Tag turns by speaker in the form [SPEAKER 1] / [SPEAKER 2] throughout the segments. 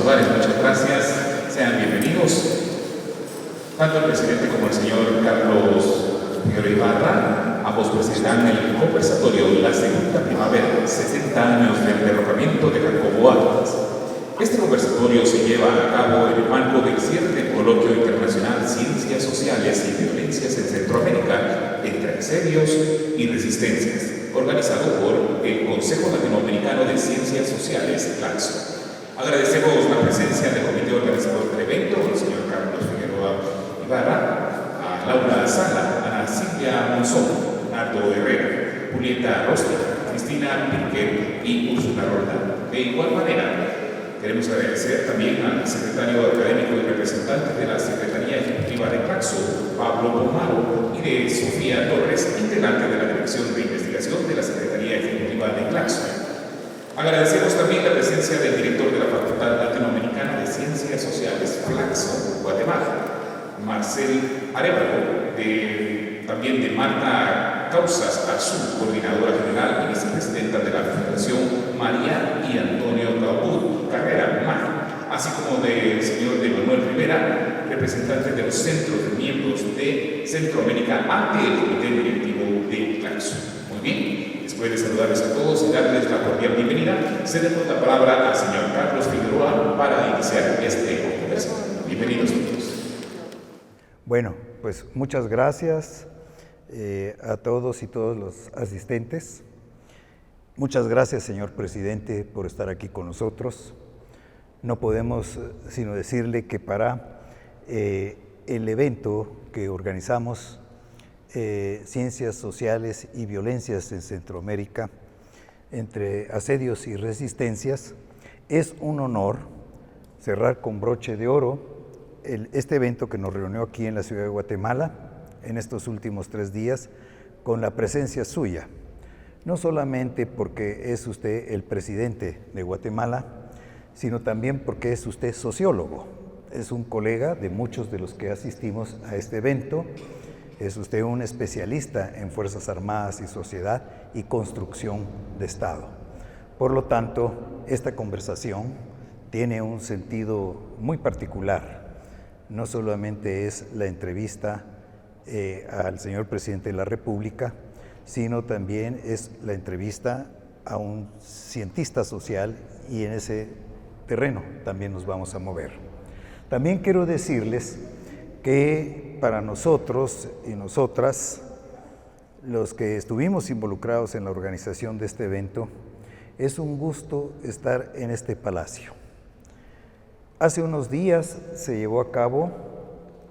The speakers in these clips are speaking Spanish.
[SPEAKER 1] lugares. Muchas gracias. Sean bienvenidos. Tanto el presidente como el señor Carlos Figueroa Ibarra, ambos presidirán el conversatorio La Segunda Primavera, 60 años del derrocamiento de Jacobo Arbenz. Este conversatorio se lleva a cabo en el marco del cierre del Coloquio Internacional Ciencias Sociales y Violencias en Centroamérica, entre asedios y resistencias, organizado por el Consejo Latinoamericano de Ciencias Sociales, CLACSO. Agradecemos la presencia del comité organizador del evento, el señor Carlos Figueroa Ibarra, a Laura Sala, Ana Silvia Monzón, Nardo Herrera, Julieta Rosti, Cristina Pirquet y Úrsula Roldán. De igual manera, queremos agradecer también al secretario académico y representante de la Secretaría Ejecutiva de CLACSO, Pablo Pomaro, y de Sofía Torres, integrante de la Dirección de Investigación de la Secretaría Ejecutiva de CLACSO. Agradecemos también la presencia del director de la Facultad Latinoamericana de Ciencias Sociales, CLACSO, Guatemala, Marcel Arévalo, también de Marta Causas Azul, coordinadora general y vicepresidenta de la Fundación María y Antonio Cabud Carrera MAG, así como del señor Emanuel Rivera, representante de los centros de miembros de Centroamérica ante el Comité Directivo de CLACSO. Muy bien, después de saludarles a todos y darles la cordial bienvenida, cedemos la palabra al señor Carlos Figueroa para iniciar este congreso. Bienvenidos todos.
[SPEAKER 2] Bueno, pues muchas gracias a todos y todos los asistentes. Muchas gracias, señor presidente, por estar aquí con nosotros. No podemos sino decirle que para el evento que organizamos, Ciencias Sociales y Violencias en Centroamérica, entre asedios y resistencias, es un honor cerrar con broche de oro este evento que nos reunió aquí en la ciudad de Guatemala en estos últimos 3 días con la presencia suya, no solamente porque es usted el presidente de Guatemala, sino también porque es usted sociólogo, es un colega de muchos de los que asistimos a este evento, es usted un especialista en Fuerzas Armadas y sociedad y construcción de Estado. Por lo tanto, esta conversación tiene un sentido muy particular. No solamente es la entrevista al señor presidente de la República, sino también es la entrevista a un cientista social, y en ese terreno también nos vamos a mover. También quiero decirles que para nosotros y nosotras, los que estuvimos involucrados en la organización de este evento, es un gusto estar en este palacio. Hace unos días se llevó a cabo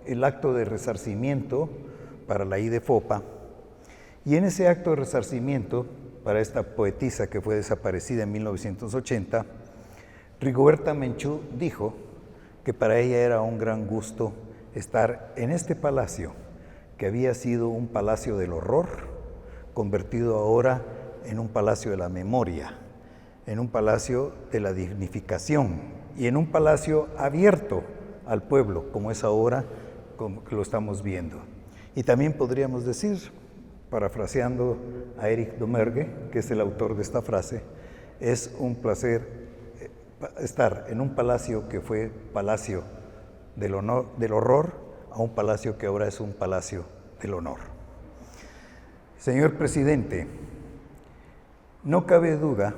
[SPEAKER 2] el acto de resarcimiento para la IDFOPA, y en ese acto de resarcimiento para esta poetisa que fue desaparecida en 1980, Rigoberta Menchú dijo que para ella era un gran gusto estar en este palacio, que había sido un palacio del horror, convertido ahora en un palacio de la memoria, en un palacio de la dignificación, y en un palacio abierto al pueblo, como es ahora, como que lo estamos viendo. Y también podríamos decir, parafraseando a Eric Domergue, que es el autor de esta frase, es un placer estar en un palacio que fue palacio del horror, a un palacio que ahora es un palacio del honor. Señor presidente, no cabe duda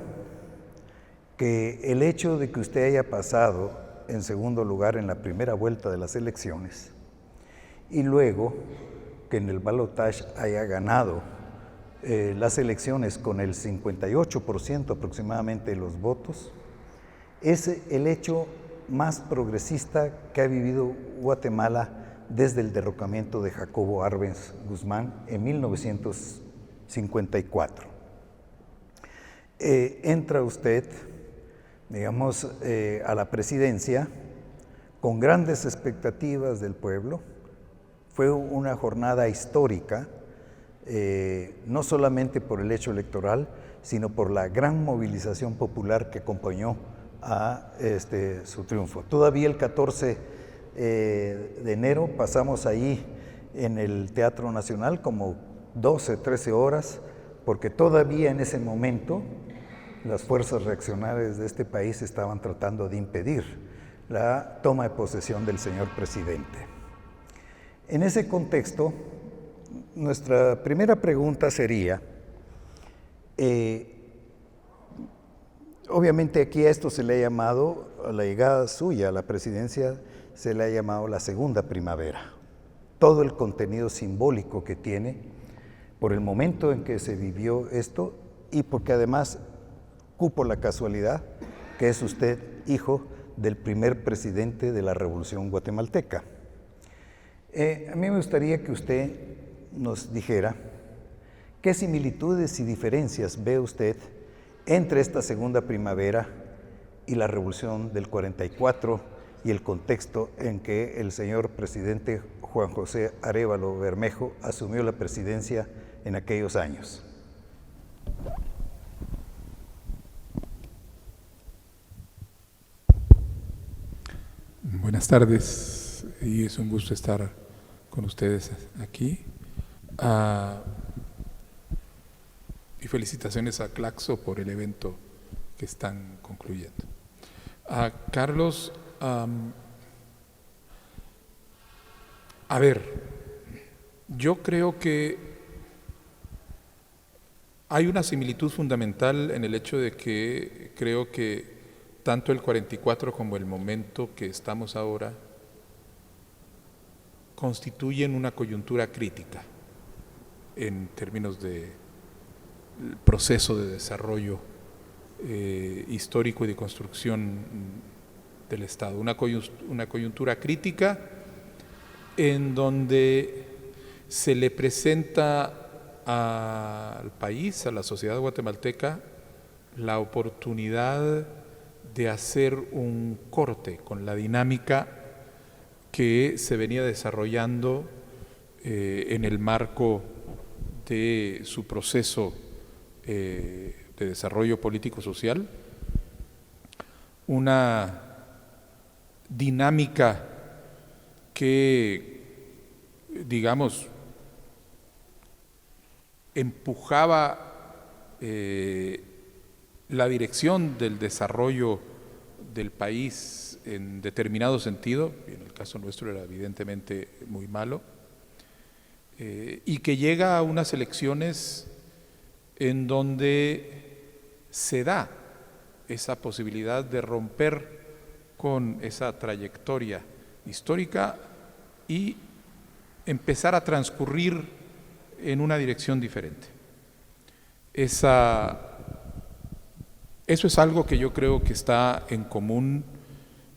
[SPEAKER 2] que el hecho de que usted haya pasado en segundo lugar en la primera vuelta de las elecciones y luego que en el balotaje haya ganado las elecciones con el 58% aproximadamente de los votos, es el hecho más progresista que ha vivido Guatemala desde el derrocamiento de Jacobo Arbenz Guzmán en 1954. Entra usted, digamos, a la presidencia con grandes expectativas del pueblo. Fue una jornada histórica, no solamente por el hecho electoral, sino por la gran movilización popular que acompañó a su triunfo. Todavía el 14 de enero pasamos ahí en el Teatro Nacional como 12, 13 horas, porque todavía en ese momento las fuerzas reaccionarias de este país estaban tratando de impedir la toma de posesión del señor presidente. En ese contexto, nuestra primera pregunta sería, obviamente aquí a esto se le ha llamado, a la llegada suya a la presidencia, se le ha llamado la segunda primavera. Todo el contenido simbólico que tiene por el momento en que se vivió esto y porque además cupo la casualidad que es usted hijo del primer presidente de la Revolución Guatemalteca. A mí me gustaría que usted nos dijera qué similitudes y diferencias ve usted entre esta segunda primavera y la Revolución del 44 y el contexto en que el señor presidente Juan José Arévalo Bermejo asumió la presidencia en aquellos años.
[SPEAKER 3] Buenas tardes, y es un gusto estar con ustedes aquí. Y felicitaciones a Claxo por el evento que están concluyendo. Carlos, a ver, yo creo que hay una similitud fundamental en el hecho de que creo que tanto el 44 como el momento que estamos ahora constituyen una coyuntura crítica en términos de proceso de desarrollo histórico y de construcción del Estado. Una coyuntura crítica en donde se le presenta al país, a la sociedad guatemalteca, la oportunidad de hacer un corte con la dinámica que se venía desarrollando en el marco de su proceso de desarrollo político-social, una dinámica que, digamos, empujaba la dirección del desarrollo del país en determinado sentido, y en el caso nuestro era evidentemente muy malo, y que llega a unas elecciones en donde se da esa posibilidad de romper con esa trayectoria histórica y empezar a transcurrir en una dirección diferente. Eso es algo que yo creo que está en común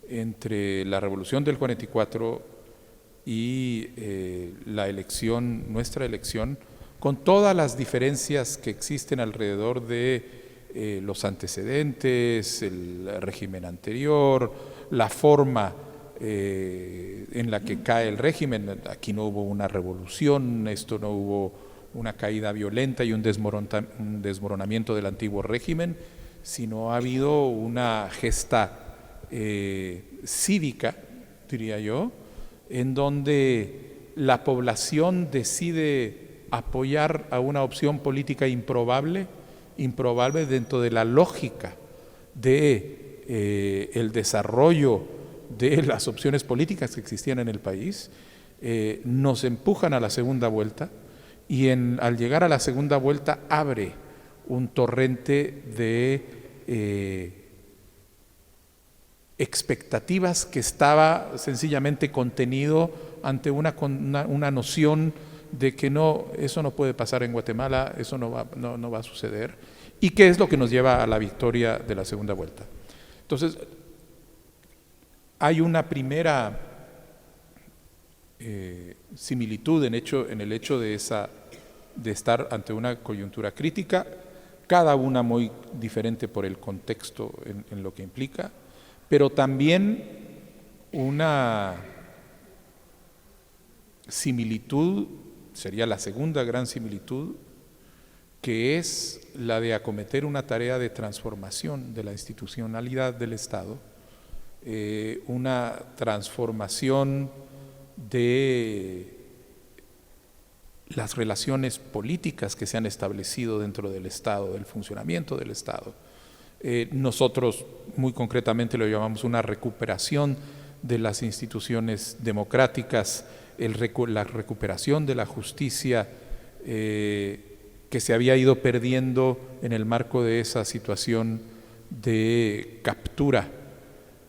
[SPEAKER 3] entre la Revolución del 44 y la elección, nuestra elección, con todas las diferencias que existen alrededor de los antecedentes, el régimen anterior, la forma en la que cae el régimen. Aquí no hubo una revolución, esto no hubo una caída violenta y un desmoronamiento del antiguo régimen, sino ha habido una gesta cívica, diría yo, en donde la población decide apoyar a una opción política improbable dentro de la lógica de el desarrollo de las opciones políticas que existían en el país, nos empujan a la segunda vuelta y al llegar a la segunda vuelta abre un torrente de expectativas que estaba sencillamente contenido ante una noción de que no, eso no puede pasar en Guatemala, eso no va a suceder, y que es lo que nos lleva a la victoria de la segunda vuelta. Entonces, hay una primera similitud en el hecho de estar ante una coyuntura crítica, cada una muy diferente por el contexto en lo que implica, pero también una similitud, sería la segunda gran similitud, que es la de acometer una tarea de transformación de la institucionalidad del Estado, una transformación de las relaciones políticas que se han establecido dentro del Estado, del funcionamiento del Estado, Nosotros muy concretamente lo llamamos una recuperación de las instituciones democráticas, la recuperación de la justicia que se había ido perdiendo en el marco de esa situación de captura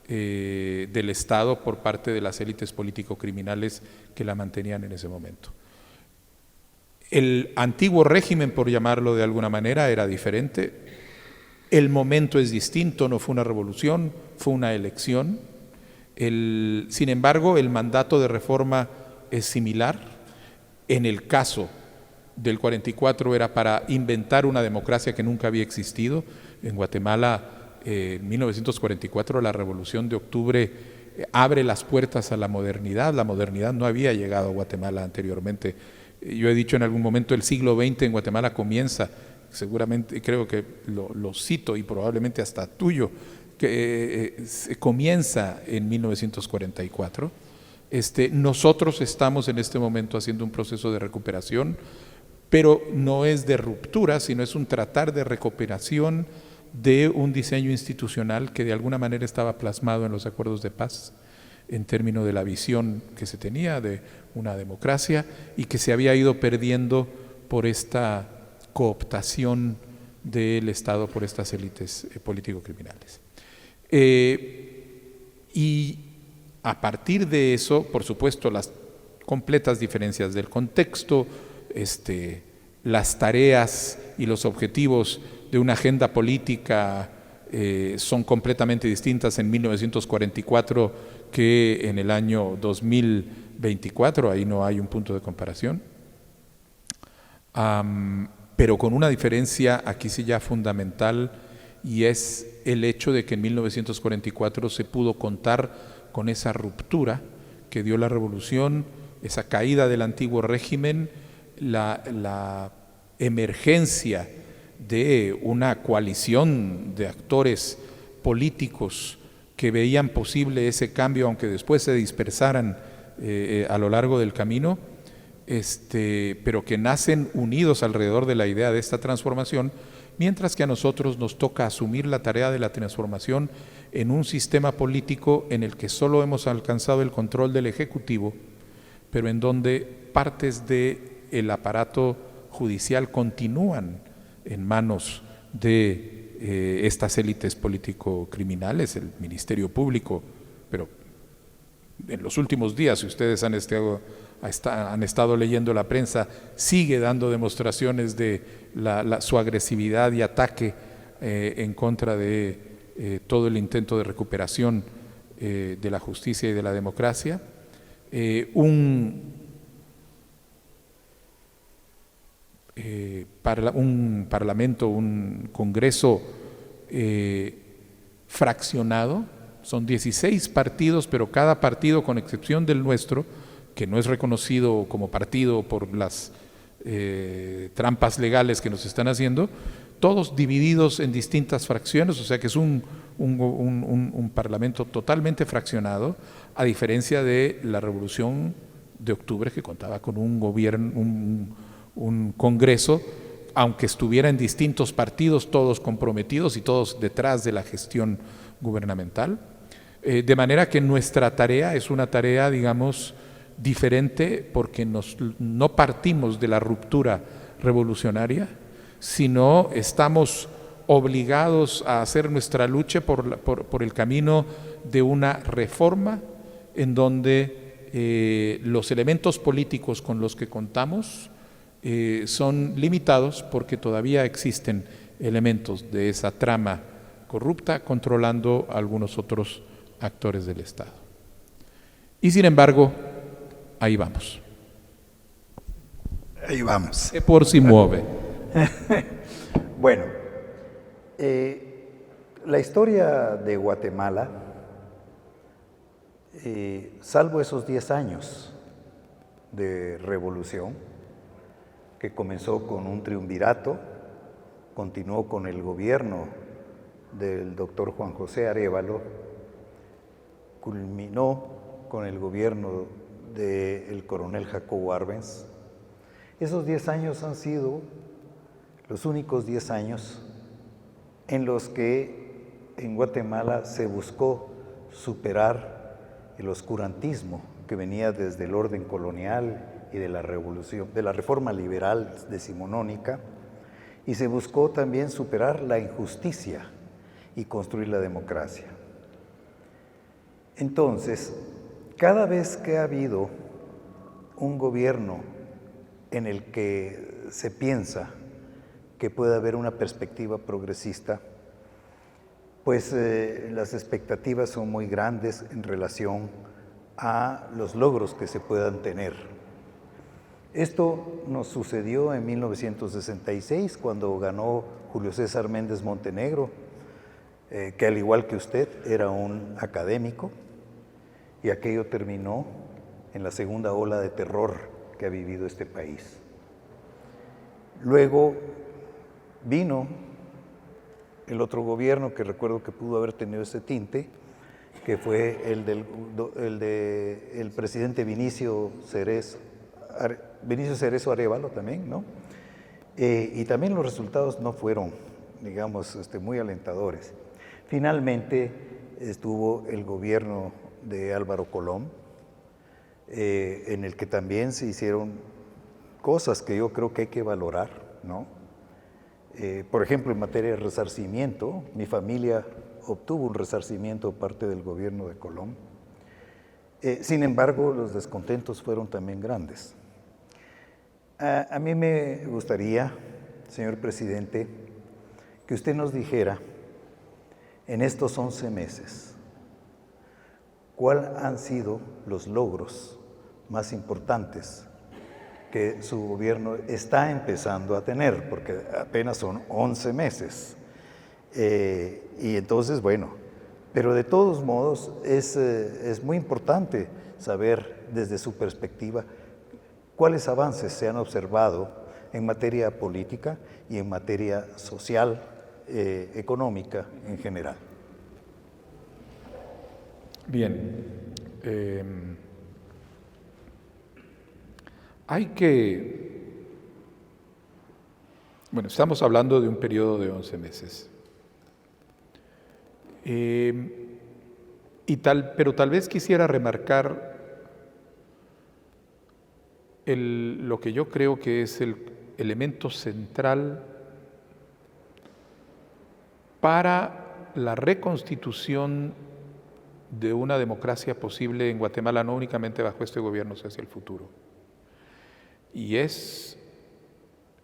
[SPEAKER 3] del Estado por parte de las élites político-criminales que la mantenían en ese momento. El antiguo régimen, por llamarlo de alguna manera, era diferente. El momento es distinto, no fue una revolución, fue una elección. Sin embargo, el mandato de reforma es similar. En el caso del 44 era para inventar una democracia que nunca había existido. En Guatemala, en 1944, la Revolución de Octubre abre las puertas a la modernidad. La modernidad no había llegado a Guatemala anteriormente. Yo he dicho en algún momento el siglo XX en Guatemala comienza, seguramente creo que lo cito y probablemente hasta tuyo, que comienza en 1944. Nosotros estamos en este momento haciendo un proceso de recuperación, pero no es de ruptura, sino es un tratar de recuperación de un diseño institucional que de alguna manera estaba plasmado en los acuerdos de paz, en términos de la visión que se tenía de una democracia y que se había ido perdiendo por esta cooptación del Estado por estas élites político-criminales. Y a partir de eso, por supuesto, las completas diferencias del contexto, las tareas y los objetivos de una agenda política son completamente distintas en 1944 que en el año 2024, ahí no hay un punto de comparación, pero con una diferencia aquí sí ya fundamental, y es el hecho de que en 1944 se pudo contar con esa ruptura que dio la revolución, esa caída del antiguo régimen, la emergencia de una coalición de actores políticos que veían posible ese cambio, aunque después se dispersaran a lo largo del camino, pero que nacen unidos alrededor de la idea de esta transformación, mientras que a nosotros nos toca asumir la tarea de la transformación en un sistema político en el que solo hemos alcanzado el control del Ejecutivo, pero en donde partes del aparato judicial continúan en manos de estas élites político-criminales, el Ministerio Público, pero en los últimos días, si ustedes han estado leyendo la prensa, sigue dando demostraciones de su agresividad y ataque en contra de todo el intento de recuperación de la justicia y de la democracia. Un parlamento, un congreso fraccionado, son 16 partidos, pero cada partido, con excepción del nuestro, que no es reconocido como partido por las trampas legales que nos están haciendo, todos divididos en distintas fracciones, o sea que es un parlamento totalmente fraccionado, a diferencia de la Revolución de Octubre, que contaba con un gobierno, un congreso, aunque estuviera en distintos partidos, todos comprometidos y todos detrás de la gestión gubernamental. De manera que nuestra tarea es una tarea, digamos, diferente, porque no partimos de la ruptura revolucionaria, sino estamos obligados a hacer nuestra lucha por el camino de una reforma en donde los elementos políticos con los que contamos son limitados, porque todavía existen elementos de esa trama corrupta controlando a algunos otros actores del Estado. Y sin embargo, ahí vamos.
[SPEAKER 2] Ahí vamos.
[SPEAKER 3] Por si mueve.
[SPEAKER 2] Bueno, la historia de Guatemala, salvo esos 10 años de revolución, que comenzó con un triunvirato, continuó con el gobierno del doctor Juan José Arévalo, culminó con el gobierno del coronel Jacobo Arbenz. Esos 10 años han sido los únicos 10 años en los que en Guatemala se buscó superar el oscurantismo que venía desde el orden colonial y de la revolución, de la reforma liberal decimonónica, y se buscó también superar la injusticia y construir la democracia. Entonces, cada vez que ha habido un gobierno en el que se piensa que puede haber una perspectiva progresista, pues las expectativas son muy grandes en relación a los logros que se puedan tener. Esto nos sucedió en 1966, cuando ganó Julio César Méndez Montenegro, que al igual que usted era un académico, y aquello terminó en la segunda ola de terror que ha vivido este país. Luego vino el otro gobierno que recuerdo que pudo haber tenido ese tinte, que fue el del presidente Vinicio Cerezo Arévalo también, ¿no? Y también los resultados no fueron, digamos, muy alentadores. Finalmente estuvo el gobierno de Álvaro Colón, en el que también se hicieron cosas que yo creo que hay que valorar, ¿no? Por ejemplo, en materia de resarcimiento, mi familia obtuvo un resarcimiento parte del gobierno de Colón. Sin embargo, los descontentos fueron también grandes. A mí me gustaría, señor presidente, que usted nos dijera, en estos 11 meses, ¿cuáles han sido los logros más importantes que su gobierno está empezando a tener? Porque apenas son 11 meses. Y entonces, bueno, pero de todos modos es muy importante saber desde su perspectiva cuáles avances se han observado en materia política y en materia social, económica en general.
[SPEAKER 3] Bien, hay que, bueno, estamos hablando de un periodo de 11 meses. Pero tal vez quisiera remarcar lo que yo creo que es el elemento central para la reconstitución de una democracia posible en Guatemala, no únicamente bajo este gobierno, sino hacia el futuro. Y es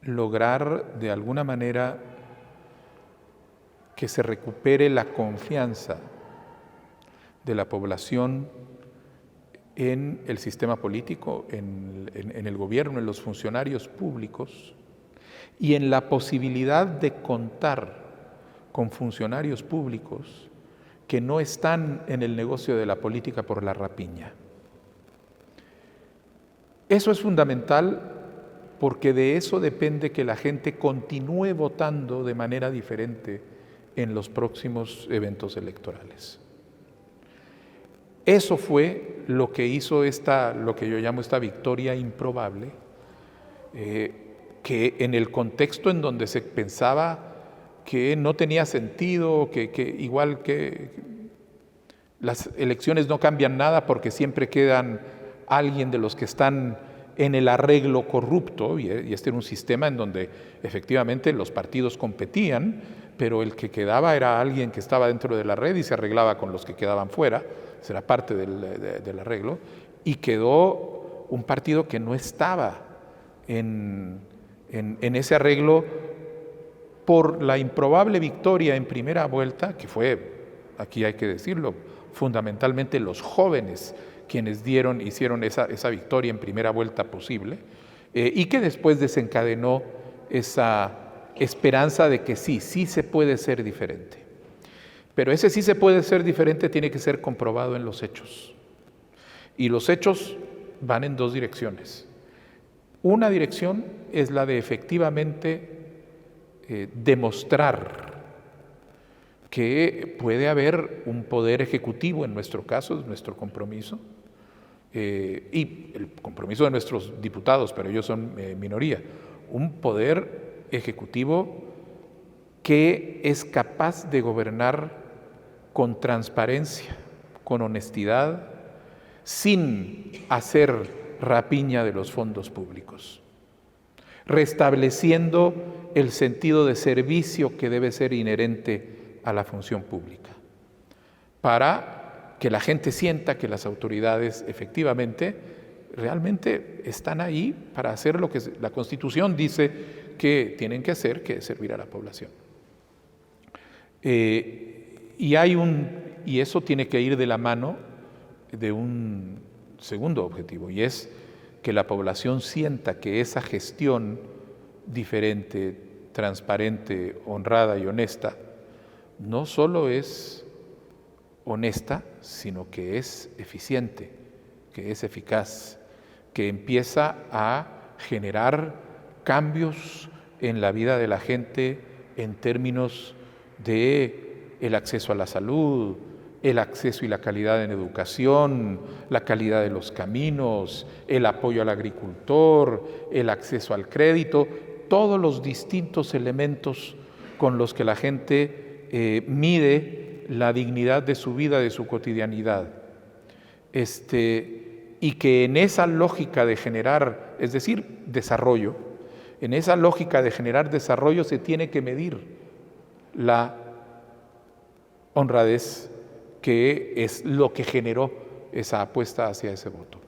[SPEAKER 3] lograr de alguna manera que se recupere la confianza de la población en el sistema político, en el gobierno, en los funcionarios públicos y en la posibilidad de contar con funcionarios públicos que no están en el negocio de la política por la rapiña. Eso es fundamental porque de eso depende que la gente continúe votando de manera diferente en los próximos eventos electorales. Eso fue lo que hizo lo que yo llamo esta victoria improbable, que en el contexto en donde se pensaba que no tenía sentido, que igual que las elecciones no cambian nada porque siempre quedan alguien de los que están en el arreglo corrupto, y este era un sistema en donde efectivamente los partidos competían, pero el que quedaba era alguien que estaba dentro de la red y se arreglaba con los que quedaban fuera, será parte del arreglo, y quedó un partido que no estaba en ese arreglo por la improbable victoria en primera vuelta, que fue, aquí hay que decirlo, fundamentalmente los jóvenes quienes hicieron esa victoria en primera vuelta posible, y que después desencadenó esa esperanza de que sí se puede ser diferente. Pero ese sí se puede ser diferente tiene que ser comprobado en los hechos. Y los hechos van en dos direcciones. Una dirección es la de efectivamente demostrar que puede haber un poder ejecutivo, en nuestro caso, es nuestro compromiso, y el compromiso de nuestros diputados, pero ellos son minoría, un poder ejecutivo que es capaz de gobernar con transparencia, con honestidad, sin hacer rapiña de los fondos públicos, restableciendo el sentido de servicio que debe ser inherente a la función pública, para que la gente sienta que las autoridades efectivamente, realmente están ahí para hacer lo que la Constitución dice que tienen que hacer, que es servir a la población. Y eso tiene que ir de la mano de un segundo objetivo, y es que la población sienta que esa gestión diferente, transparente, honrada y honesta, no solo es honesta, sino que es eficiente, que es eficaz, que empieza a generar cambios en la vida de la gente en términos de el acceso a la salud, el acceso y la calidad en educación, la calidad de los caminos, el apoyo al agricultor, el acceso al crédito, todos los distintos elementos con los que la gente mide la dignidad de su vida, de su cotidianidad. Y que en esa lógica de generar, es decir, desarrollo, en esa lógica de generar desarrollo se tiene que medir la honradez, que es lo que generó esa apuesta hacia ese voto.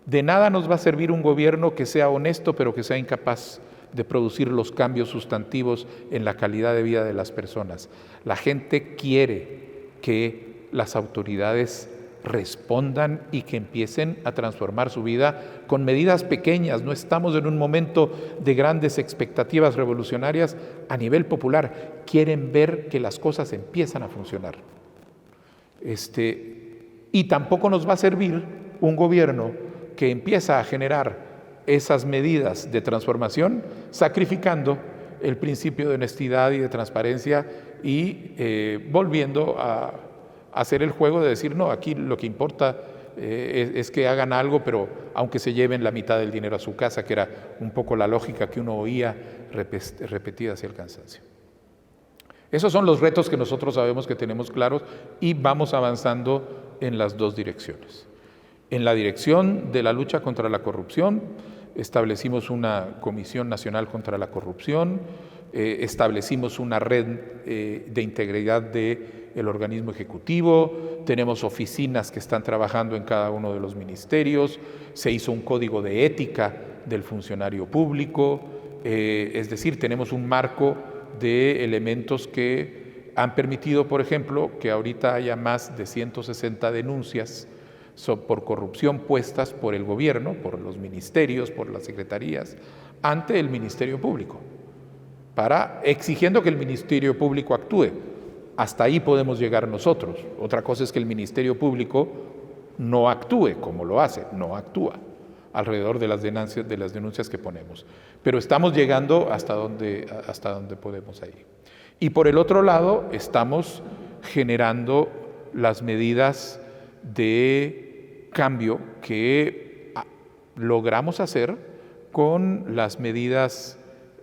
[SPEAKER 3] De nada nos va a servir un gobierno que sea honesto, pero que sea incapaz de producir los cambios sustantivos en la calidad de vida de las personas. La gente quiere que las autoridades respondan y que empiecen a transformar su vida con medidas pequeñas. No estamos en un momento de grandes expectativas revolucionarias a nivel popular. Quieren ver que las cosas empiezan a funcionar. Y tampoco nos va a servir un gobierno que empieza a generar esas medidas de transformación sacrificando el principio de honestidad y de transparencia y volviendo a hacer el juego de decir, no, aquí lo que importa es que hagan algo, pero aunque se lleven la mitad del dinero a su casa, que era un poco la lógica que uno oía repetida hacia el cansancio. Esos son los retos que nosotros sabemos que tenemos claros y vamos avanzando en las dos direcciones. En la dirección de la lucha contra la corrupción, establecimos una Comisión Nacional contra la Corrupción, establecimos una red de integridad del organismo ejecutivo, tenemos oficinas que están trabajando en cada uno de los ministerios, se hizo un código de ética del funcionario público, es decir, tenemos un marco de elementos que han permitido, por ejemplo, que ahorita haya más de 160 denuncias por corrupción puestas por el gobierno, por los ministerios, por las secretarías, ante el Ministerio Público, exigiendo que el Ministerio Público actúe. Hasta ahí podemos llegar nosotros. Otra cosa es que el Ministerio Público no actúe como lo hace, no actúa alrededor de las denuncias que ponemos. Pero estamos llegando hasta donde podemos ahí. Y por el otro lado, estamos generando las medidas de cambio que logramos hacer con las medidas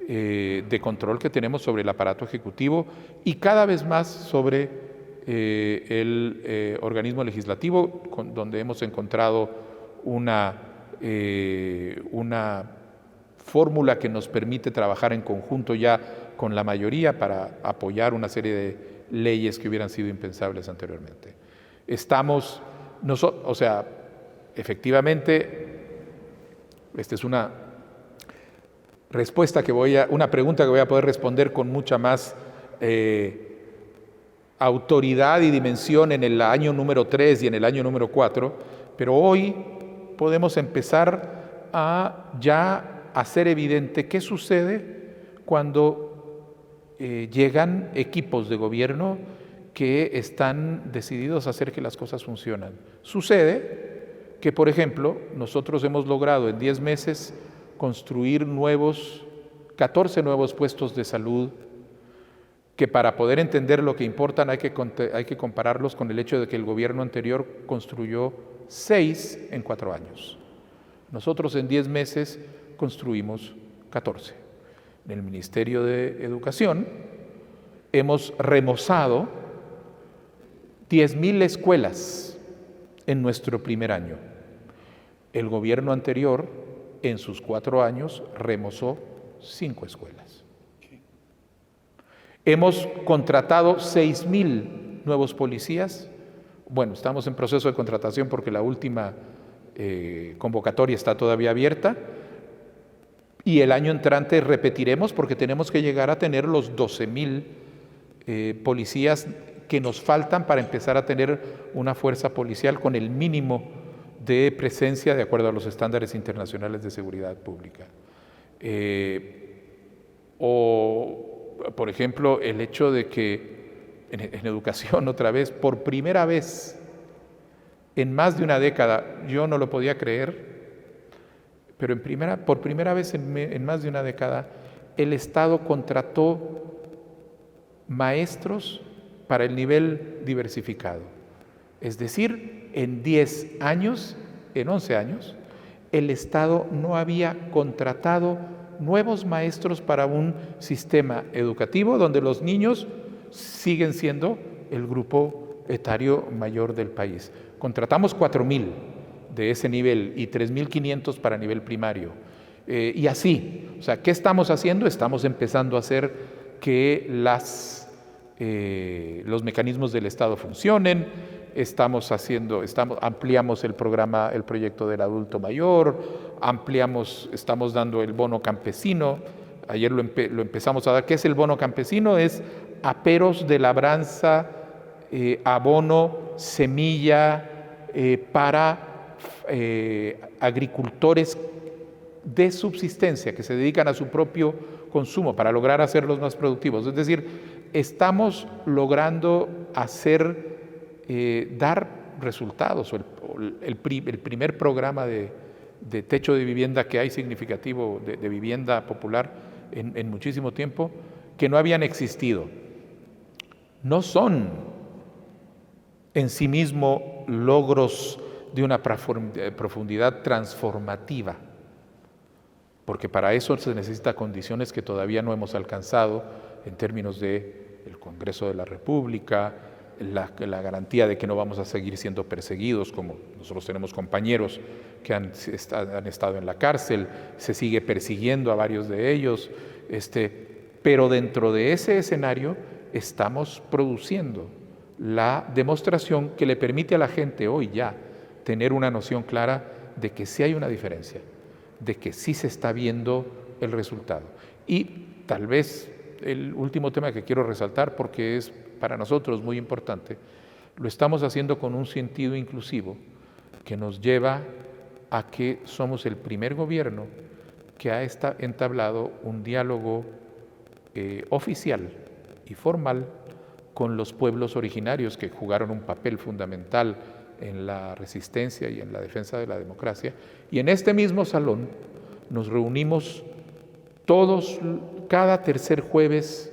[SPEAKER 3] de control que tenemos sobre el aparato ejecutivo y cada vez más sobre el organismo legislativo, donde hemos encontrado una fórmula que nos permite trabajar en conjunto ya con la mayoría para apoyar una serie de leyes que hubieran sido impensables anteriormente. Efectivamente, esta es una pregunta que voy a poder responder con mucha más autoridad y dimensión en el año número 3 y en el año número 4, pero hoy podemos empezar a ya hacer evidente qué sucede cuando llegan equipos de gobierno que están decididos a hacer que las cosas funcionen. Sucede que, por ejemplo, nosotros hemos logrado en 10 meses construir 14 nuevos puestos de salud, que para poder entender lo que importan hay que compararlos con el hecho de que el gobierno anterior construyó 6 en 4 años. Nosotros en 10 meses construimos 14. En el Ministerio de Educación hemos remozado 10,000 escuelas en nuestro primer año. El gobierno anterior, en sus 4 años, remozó 5 escuelas. Hemos contratado 6,000 nuevos policías. Bueno, estamos en proceso de contratación porque la última convocatoria está todavía abierta. Y el año entrante repetiremos porque tenemos que llegar a tener los 12,000 policías que nos faltan para empezar a tener una fuerza policial con el mínimo de presencia de acuerdo a los estándares internacionales de seguridad pública. Por ejemplo, el hecho de que en educación, otra vez, por primera vez en más de una década, yo no lo podía creer, pero por primera vez en más de una década, el Estado contrató maestros para el nivel diversificado. Es decir, en 10 años, en 11 años, el Estado no había contratado nuevos maestros para un sistema educativo donde los niños siguen siendo el grupo etario mayor del país. Contratamos 4,000 de ese nivel y 3,500 para nivel primario. Y así, o sea, ¿qué estamos haciendo? Estamos empezando a hacer que los mecanismos del Estado funcionen, ampliamos el programa, el proyecto del adulto mayor, estamos dando el bono campesino. Ayer lo empezamos a dar. ¿Qué es el bono campesino? Es aperos de labranza, abono, semilla para agricultores de subsistencia que se dedican a su propio consumo para lograr hacerlos más productivos. Es decir, estamos logrando dar resultados. El primer programa de techo de vivienda que hay significativo de vivienda popular en muchísimo tiempo, que no habían existido. No son en sí mismo logros de una profundidad transformativa, porque para eso se necesitan condiciones que todavía no hemos alcanzado en términos del Congreso de la República, la garantía de que no vamos a seguir siendo perseguidos, como nosotros tenemos compañeros que han estado en la cárcel, se sigue persiguiendo a varios de ellos, pero dentro de ese escenario estamos produciendo la demostración que le permite a la gente hoy ya tener una noción clara de que sí hay una diferencia, de que sí se está viendo el resultado. Y tal vez el último tema que quiero resaltar, porque es para nosotros muy importante, lo estamos haciendo con un sentido inclusivo que nos lleva a que somos el primer gobierno que ha entablado un diálogo oficial y formal con los pueblos originarios que jugaron un papel fundamental en la resistencia y en la defensa de la democracia. Y en este mismo salón nos reunimos todos, cada tercer jueves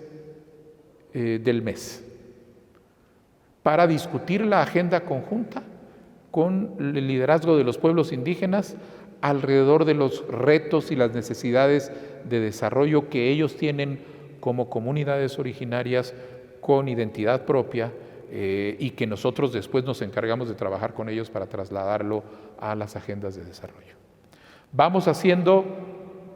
[SPEAKER 3] del mes, para discutir la agenda conjunta con el liderazgo de los pueblos indígenas alrededor de los retos y las necesidades de desarrollo que ellos tienen como comunidades originarias con identidad propia, y que nosotros después nos encargamos de trabajar con ellos para trasladarlo a las agendas de desarrollo. Vamos haciendo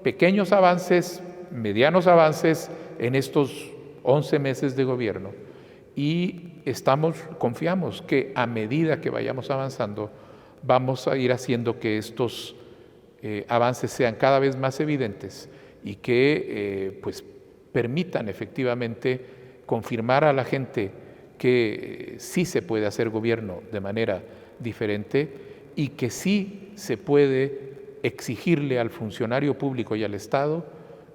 [SPEAKER 3] pequeños avances, medianos avances en estos 11 meses de gobierno y confiamos que a medida que vayamos avanzando vamos a ir haciendo que estos avances sean cada vez más evidentes y que pues permitan efectivamente confirmar a la gente que sí se puede hacer gobierno de manera diferente y que sí se puede exigirle al funcionario público y al Estado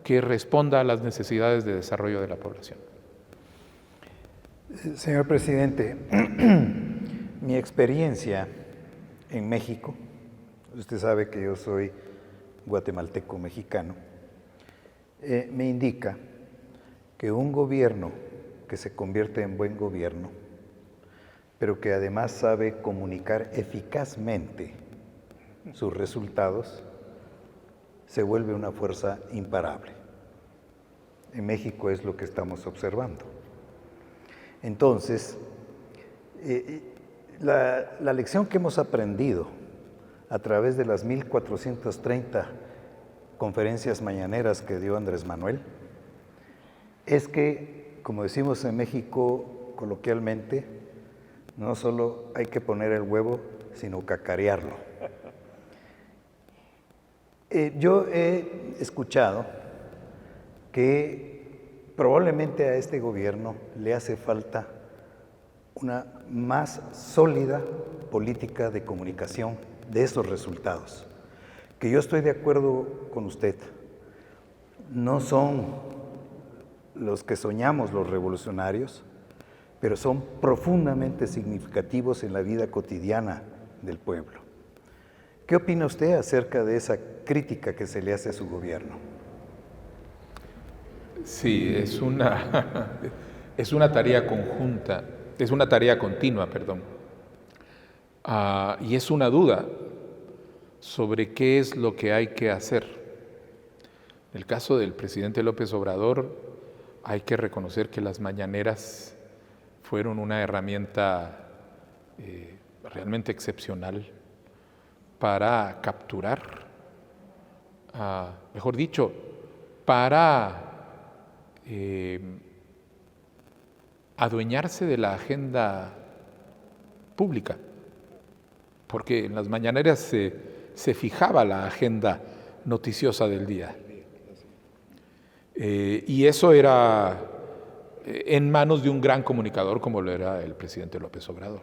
[SPEAKER 3] que responda a las necesidades de desarrollo de la población.
[SPEAKER 2] Señor presidente, mi experiencia en México, usted sabe que yo soy guatemalteco mexicano, me indica que un gobierno que se convierte en buen gobierno, pero que además sabe comunicar eficazmente sus resultados, se vuelve una fuerza imparable. En México es lo que estamos observando. Entonces, La lección que hemos aprendido a través de las 1430 conferencias mañaneras que dio Andrés Manuel es que, como decimos en México coloquialmente, no solo hay que poner el huevo, sino cacarearlo. Yo he escuchado que probablemente a este gobierno le hace falta una más sólida política de comunicación de esos resultados, que yo estoy de acuerdo con usted, no son los que soñamos los revolucionarios, pero son profundamente significativos en la vida cotidiana del pueblo. ¿Qué opina usted acerca de esa crítica que se le hace a su gobierno?
[SPEAKER 3] Sí, es una tarea conjunta, es una tarea continua, perdón. Y es una duda sobre qué es lo que hay que hacer. En el caso del presidente López Obrador, hay que reconocer que las mañaneras fueron una herramienta realmente excepcional para capturar, mejor dicho, para adueñarse de la agenda pública, porque en las mañaneras se fijaba la agenda noticiosa del día. Y eso era en manos de un gran comunicador como lo era el presidente López Obrador.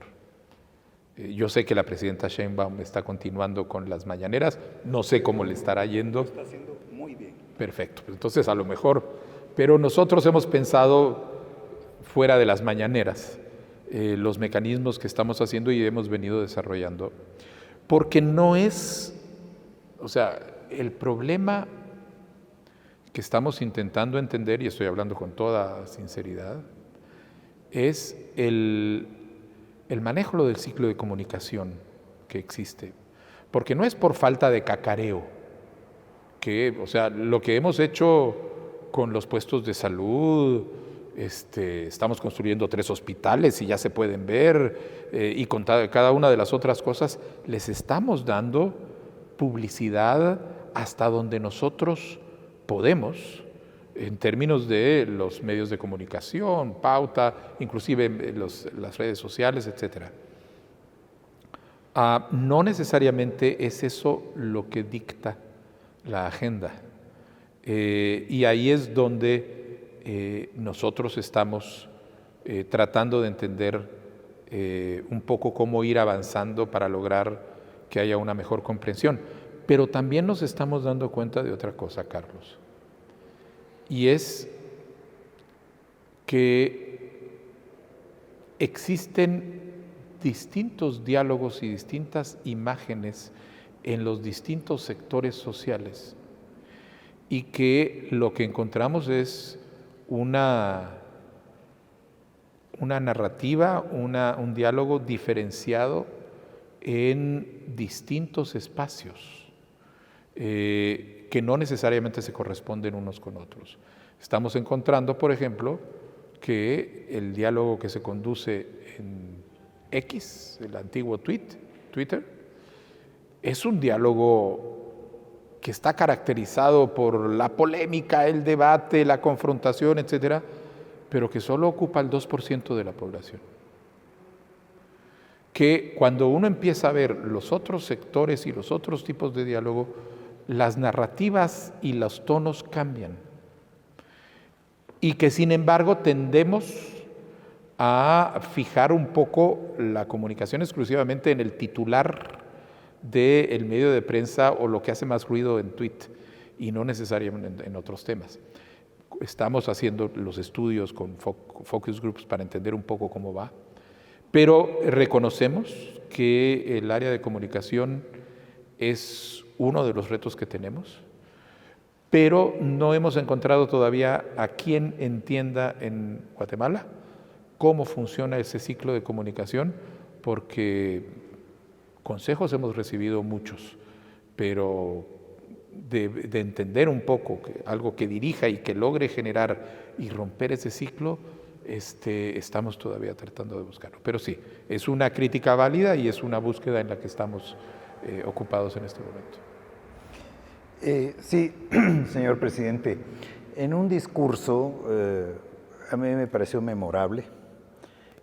[SPEAKER 3] Yo sé que la presidenta Sheinbaum está continuando con las mañaneras, no sé cómo le estará yendo.
[SPEAKER 2] Lo está haciendo muy bien.
[SPEAKER 3] Perfecto, entonces a lo mejor, pero nosotros hemos pensado fuera de las mañaneras los mecanismos que estamos haciendo y hemos venido desarrollando, porque no es, o sea, el problema que estamos intentando entender, y estoy hablando con toda sinceridad, es el manejo del ciclo de comunicación que existe, porque no es por falta de cacareo, o sea, lo que hemos hecho con los puestos de salud, estamos construyendo 3 hospitales y ya se pueden ver, y con cada una de las otras cosas les estamos dando publicidad hasta donde nosotros podemos, en términos de los medios de comunicación, pauta, inclusive las redes sociales, etc. No necesariamente es eso lo que dicta la agenda. Y ahí es donde nosotros estamos tratando de entender un poco cómo ir avanzando para lograr que haya una mejor comprensión. Pero también nos estamos dando cuenta de otra cosa, Carlos, y es que existen distintos diálogos y distintas imágenes en los distintos sectores sociales y que lo que encontramos es una narrativa, un diálogo diferenciado en distintos espacios que no necesariamente se corresponden unos con otros. Estamos encontrando, por ejemplo, que el diálogo que se conduce en X, el antiguo Twitter, es un diálogo que está caracterizado por la polémica, el debate, la confrontación, etcétera, pero que solo ocupa el 2% de la población. Que cuando uno empieza a ver los otros sectores y los otros tipos de diálogo, las narrativas y los tonos cambian. Y que sin embargo tendemos a fijar un poco la comunicación exclusivamente en el titular del medio de prensa o lo que hace más ruido en tweet y no necesariamente en otros temas. Estamos haciendo los estudios con focus groups para entender un poco cómo va, pero reconocemos que el área de comunicación es uno de los retos que tenemos, pero no hemos encontrado todavía a quien entienda en Guatemala cómo funciona ese ciclo de comunicación, porque consejos hemos recibido muchos, pero de entender un poco algo que dirija y que logre generar y romper ese ciclo, estamos todavía tratando de buscarlo. Pero sí, es una crítica válida y es una búsqueda en la que estamos ocupados en este momento.
[SPEAKER 2] Sí, señor presidente, en un discurso a mí me pareció memorable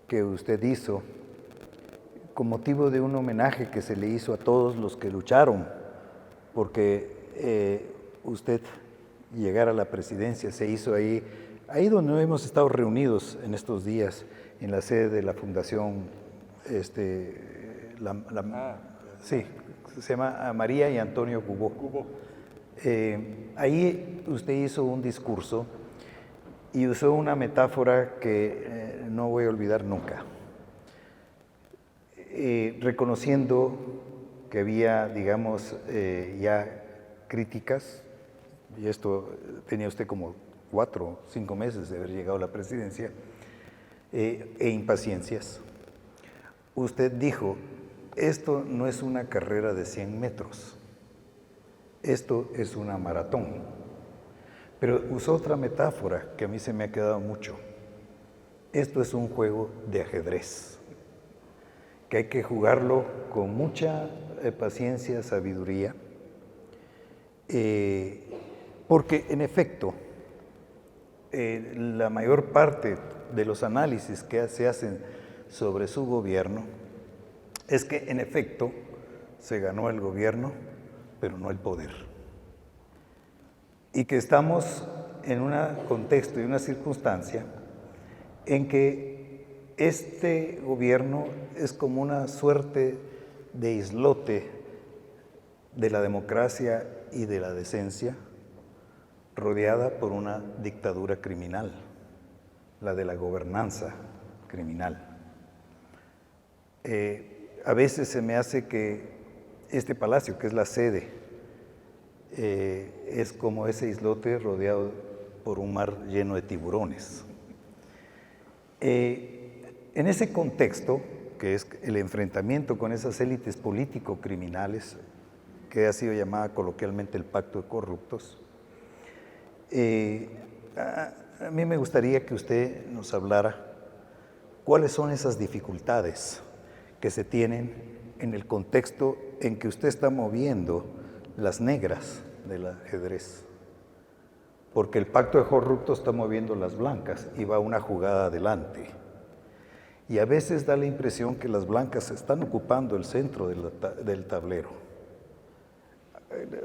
[SPEAKER 2] que usted hizo con motivo de un homenaje que se le hizo a todos los que lucharon porque usted llegara a la presidencia. Se hizo ahí donde hemos estado reunidos en estos días, en la sede de la Fundación, sí, se llama María y Antonio Cubó. Ahí usted hizo un discurso y usó una metáfora que no voy a olvidar nunca, reconociendo que había, digamos, ya críticas, y esto tenía usted como 4 o 5 meses de haber llegado a la presidencia, e impaciencias. Usted dijo, esto no es una carrera de 100 metros, esto es una maratón. Pero usó otra metáfora que a mí se me ha quedado mucho. Esto es un juego de ajedrez, que hay que jugarlo con mucha paciencia, sabiduría, porque en efecto, la mayor parte de los análisis que se hacen sobre su gobierno es que en efecto se ganó el gobierno, pero no el poder. Y que estamos en un contexto y una circunstancia en que este gobierno es como una suerte de islote de la democracia y de la decencia, rodeada por una dictadura criminal, la de la gobernanza criminal. A veces se me hace que este palacio, que es la sede, es como ese islote rodeado por un mar lleno de tiburones. En ese contexto, que es el enfrentamiento con esas élites político-criminales, que ha sido llamada coloquialmente el pacto de corruptos, a mí me gustaría que usted nos hablara cuáles son esas dificultades que se tienen en el contexto en que usted está moviendo las negras del ajedrez, porque el pacto de corruptos está moviendo las blancas y va una jugada adelante. Y a veces da la impresión que las blancas están ocupando el centro del tablero.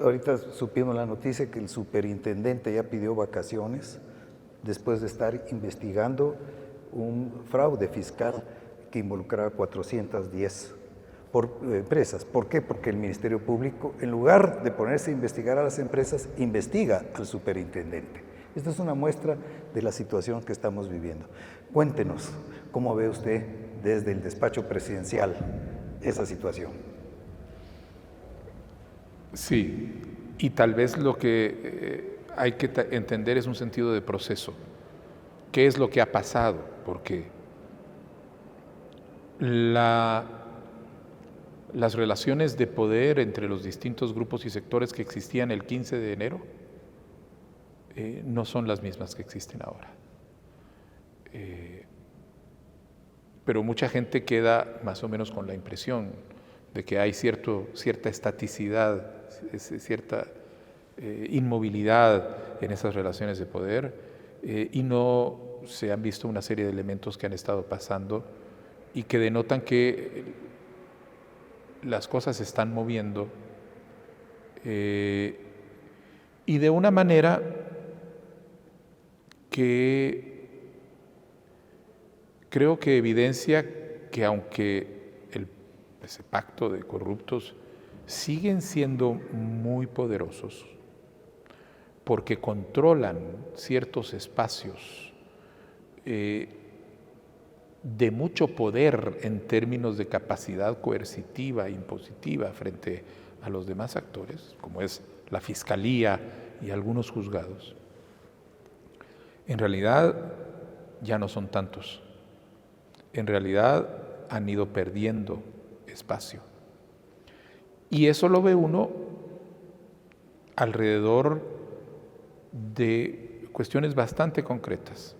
[SPEAKER 2] Ahorita supimos la noticia que el superintendente ya pidió vacaciones después de estar investigando un fraude fiscal que involucraba 410 empresas. ¿Por qué? Porque el Ministerio Público, en lugar de ponerse a investigar a las empresas, investiga al superintendente. Esta es una muestra de la situación que estamos viviendo. Cuéntenos, ¿cómo ve usted desde el despacho presidencial esa situación?
[SPEAKER 3] Sí, y tal vez lo que hay que entender es un sentido de proceso. ¿Qué es lo que ha pasado? Porque las relaciones de poder entre los distintos grupos y sectores que existían el 15 de enero no son las mismas que existen ahora. Pero mucha gente queda más o menos con la impresión de que hay cierta estaticidad, cierta inmovilidad en esas relaciones de poder y no se han visto una serie de elementos que han estado pasando y que denotan que las cosas se están moviendo y de una manera que creo que evidencia que aunque ese pacto de corruptos siguen siendo muy poderosos porque controlan ciertos espacios de mucho poder en términos de capacidad coercitiva e impositiva frente a los demás actores, como es la Fiscalía y algunos juzgados, en realidad ya no son tantos. En realidad han ido perdiendo espacio. Y eso lo ve uno alrededor de cuestiones bastante concretas,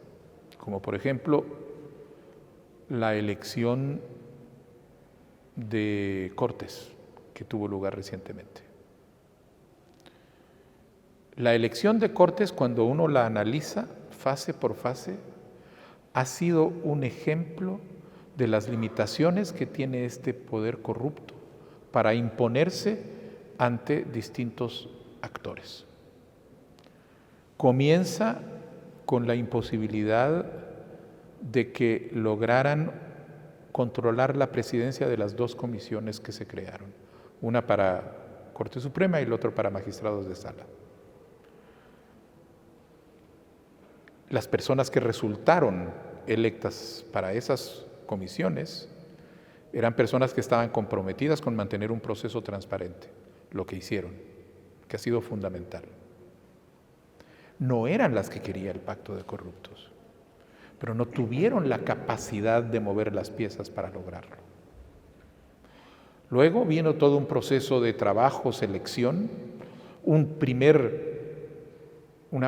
[SPEAKER 3] como por ejemplo la elección de Cortes que tuvo lugar recientemente. La elección de Cortes, cuando uno la analiza fase por fase, ha sido un ejemplo de las limitaciones que tiene este poder corrupto para imponerse ante distintos actores. Comienza con la imposibilidad de que lograran controlar la presidencia de las dos comisiones que se crearon, una para Corte Suprema y la otra para magistrados de sala. Las personas que resultaron electas para esas comisiones eran personas que estaban comprometidas con mantener un proceso transparente, lo que hicieron, que ha sido fundamental. No eran las que quería el pacto de corruptos, pero no tuvieron la capacidad de mover las piezas para lograrlo. Luego vino todo un proceso de trabajo, selección, una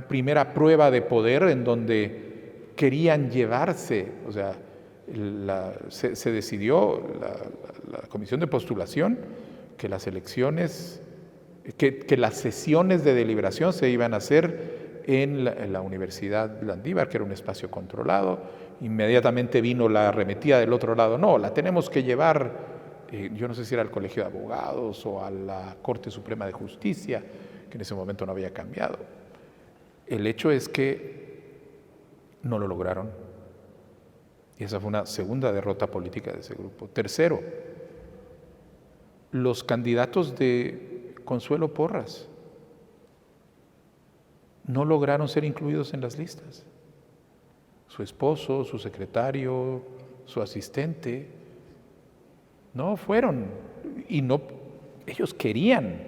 [SPEAKER 3] primera prueba de poder en donde querían llevarse, o sea, se decidió la comisión de postulación que las elecciones, que las sesiones de deliberación se iban a hacer en la Universidad Landívar, que era un espacio controlado. Inmediatamente vino la arremetida del otro lado, no, la tenemos que llevar, yo no sé si era al Colegio de Abogados o a la Corte Suprema de Justicia, que en ese momento no había cambiado. El hecho es que no lo lograron. Y esa fue una segunda derrota política de ese grupo. Tercero, los candidatos de Consuelo Porras no lograron ser incluidos en las listas. Su esposo, su secretario, su asistente, no fueron. Y no, ellos querían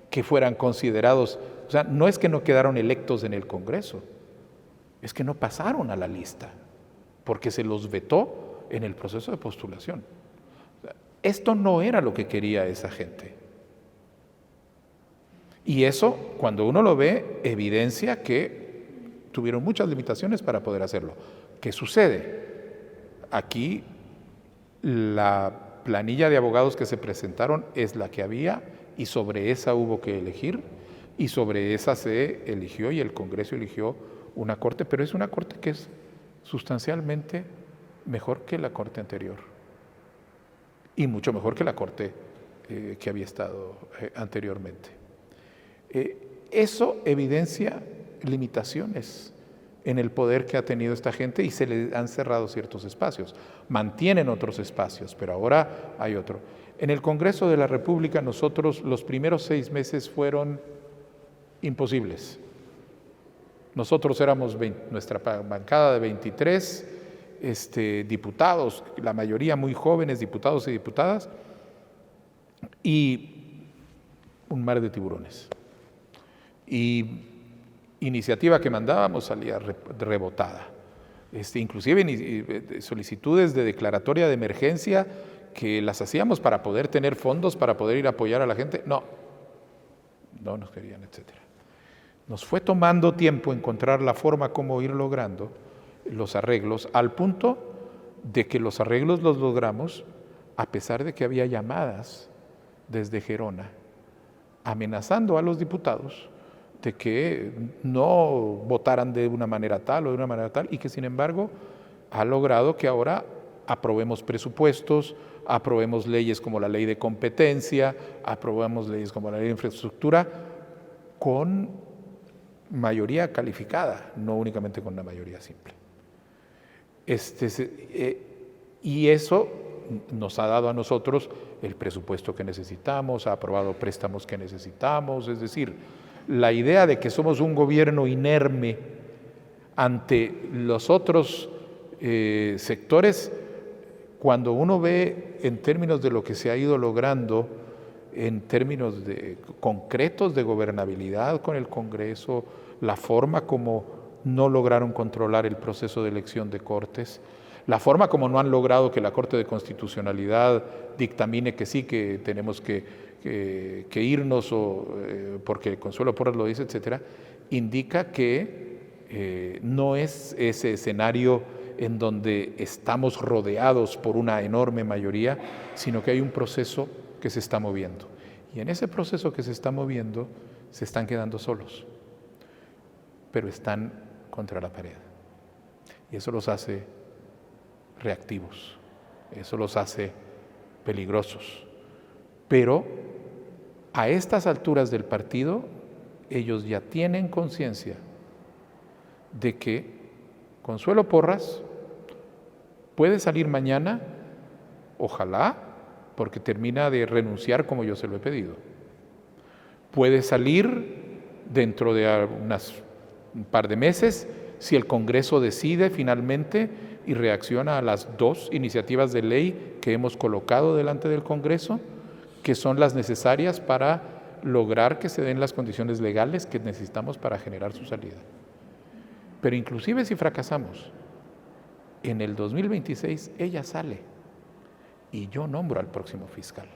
[SPEAKER 3] que fueran considerados. O sea, no es que no quedaron electos en el Congreso, es que no pasaron a la lista, porque se los vetó en el proceso de postulación. Esto no era lo que quería esa gente. Y eso, cuando uno lo ve, evidencia que tuvieron muchas limitaciones para poder hacerlo. ¿Qué sucede? Aquí la planilla de abogados que se presentaron es la que había y sobre esa hubo que elegir y sobre esa se eligió y el Congreso eligió una corte, pero es una corte que es sustancialmente mejor que la corte anterior y mucho mejor que la corte que había estado anteriormente. Eso evidencia limitaciones en el poder que ha tenido esta gente y se le han cerrado ciertos espacios. Mantienen otros espacios, pero ahora hay otro. En el Congreso de la República nosotros los primeros 6 meses fueron imposibles. Nosotros éramos nuestra bancada de 23 diputados, la mayoría muy jóvenes, diputados y diputadas, y un mar de tiburones. Y iniciativa que mandábamos salía rebotada. Inclusive solicitudes de declaratoria de emergencia que las hacíamos para poder tener fondos, para poder ir a apoyar a la gente. No nos querían, etcétera. Nos fue tomando tiempo encontrar la forma como ir logrando los arreglos, al punto de que los arreglos los logramos a pesar de que había llamadas desde Gerona amenazando a los diputados de que no votaran de una manera tal o de una manera tal, y que sin embargo ha logrado que ahora aprobemos presupuestos, aprobemos leyes como la ley de competencia, aprobemos leyes como la ley de infraestructura con mayoría calificada, no únicamente con una mayoría simple. Y eso nos ha dado a nosotros el presupuesto que necesitamos, ha aprobado préstamos que necesitamos, es decir, la idea de que somos un gobierno inerme ante los otros sectores, cuando uno ve en términos de lo que se ha ido logrando, en términos concretos de gobernabilidad con el Congreso, la forma como no lograron controlar el proceso de elección de cortes, la forma como no han logrado que la Corte de Constitucionalidad dictamine que sí, que tenemos que irnos porque Consuelo Porras lo dice, etcétera, indica que no es ese escenario en donde estamos rodeados por una enorme mayoría, sino que hay un proceso que se está moviendo. Y en ese proceso que se está moviendo, se están quedando solos, pero están contra la pared. Y eso los hace reactivos, eso los hace peligrosos. Pero a estas alturas del partido, ellos ya tienen conciencia de que Consuelo Porras puede salir mañana, ojalá, porque termina de renunciar como yo se lo he pedido. Puede salir dentro de un par de meses si el Congreso decide finalmente y reacciona a las 2 iniciativas de ley que hemos colocado delante del Congreso, que son las necesarias para lograr que se den las condiciones legales que necesitamos para generar su salida. Pero inclusive si fracasamos, en el 2026 ella sale y yo nombro al próximo fiscal.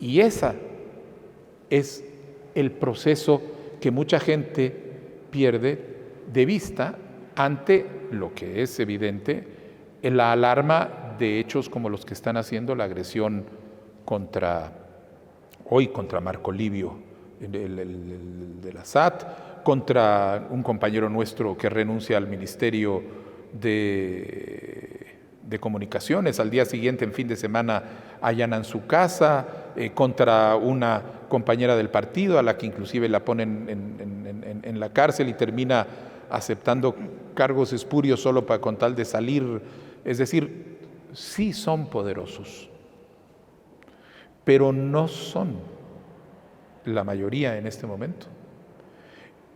[SPEAKER 3] Y ese es el proceso que mucha gente pierde de vista ante lo que es evidente, en la alarma de hechos como los que están haciendo la agresión hoy contra Marco Livio de la SAT, contra un compañero nuestro que renuncia al Ministerio de Comunicaciones, al día siguiente, en fin de semana, allanan su casa, contra una compañera del partido a la que inclusive la ponen en la cárcel y termina aceptando cargos espurios solo con tal de salir. Es decir, sí son poderosos, pero no son la mayoría en este momento.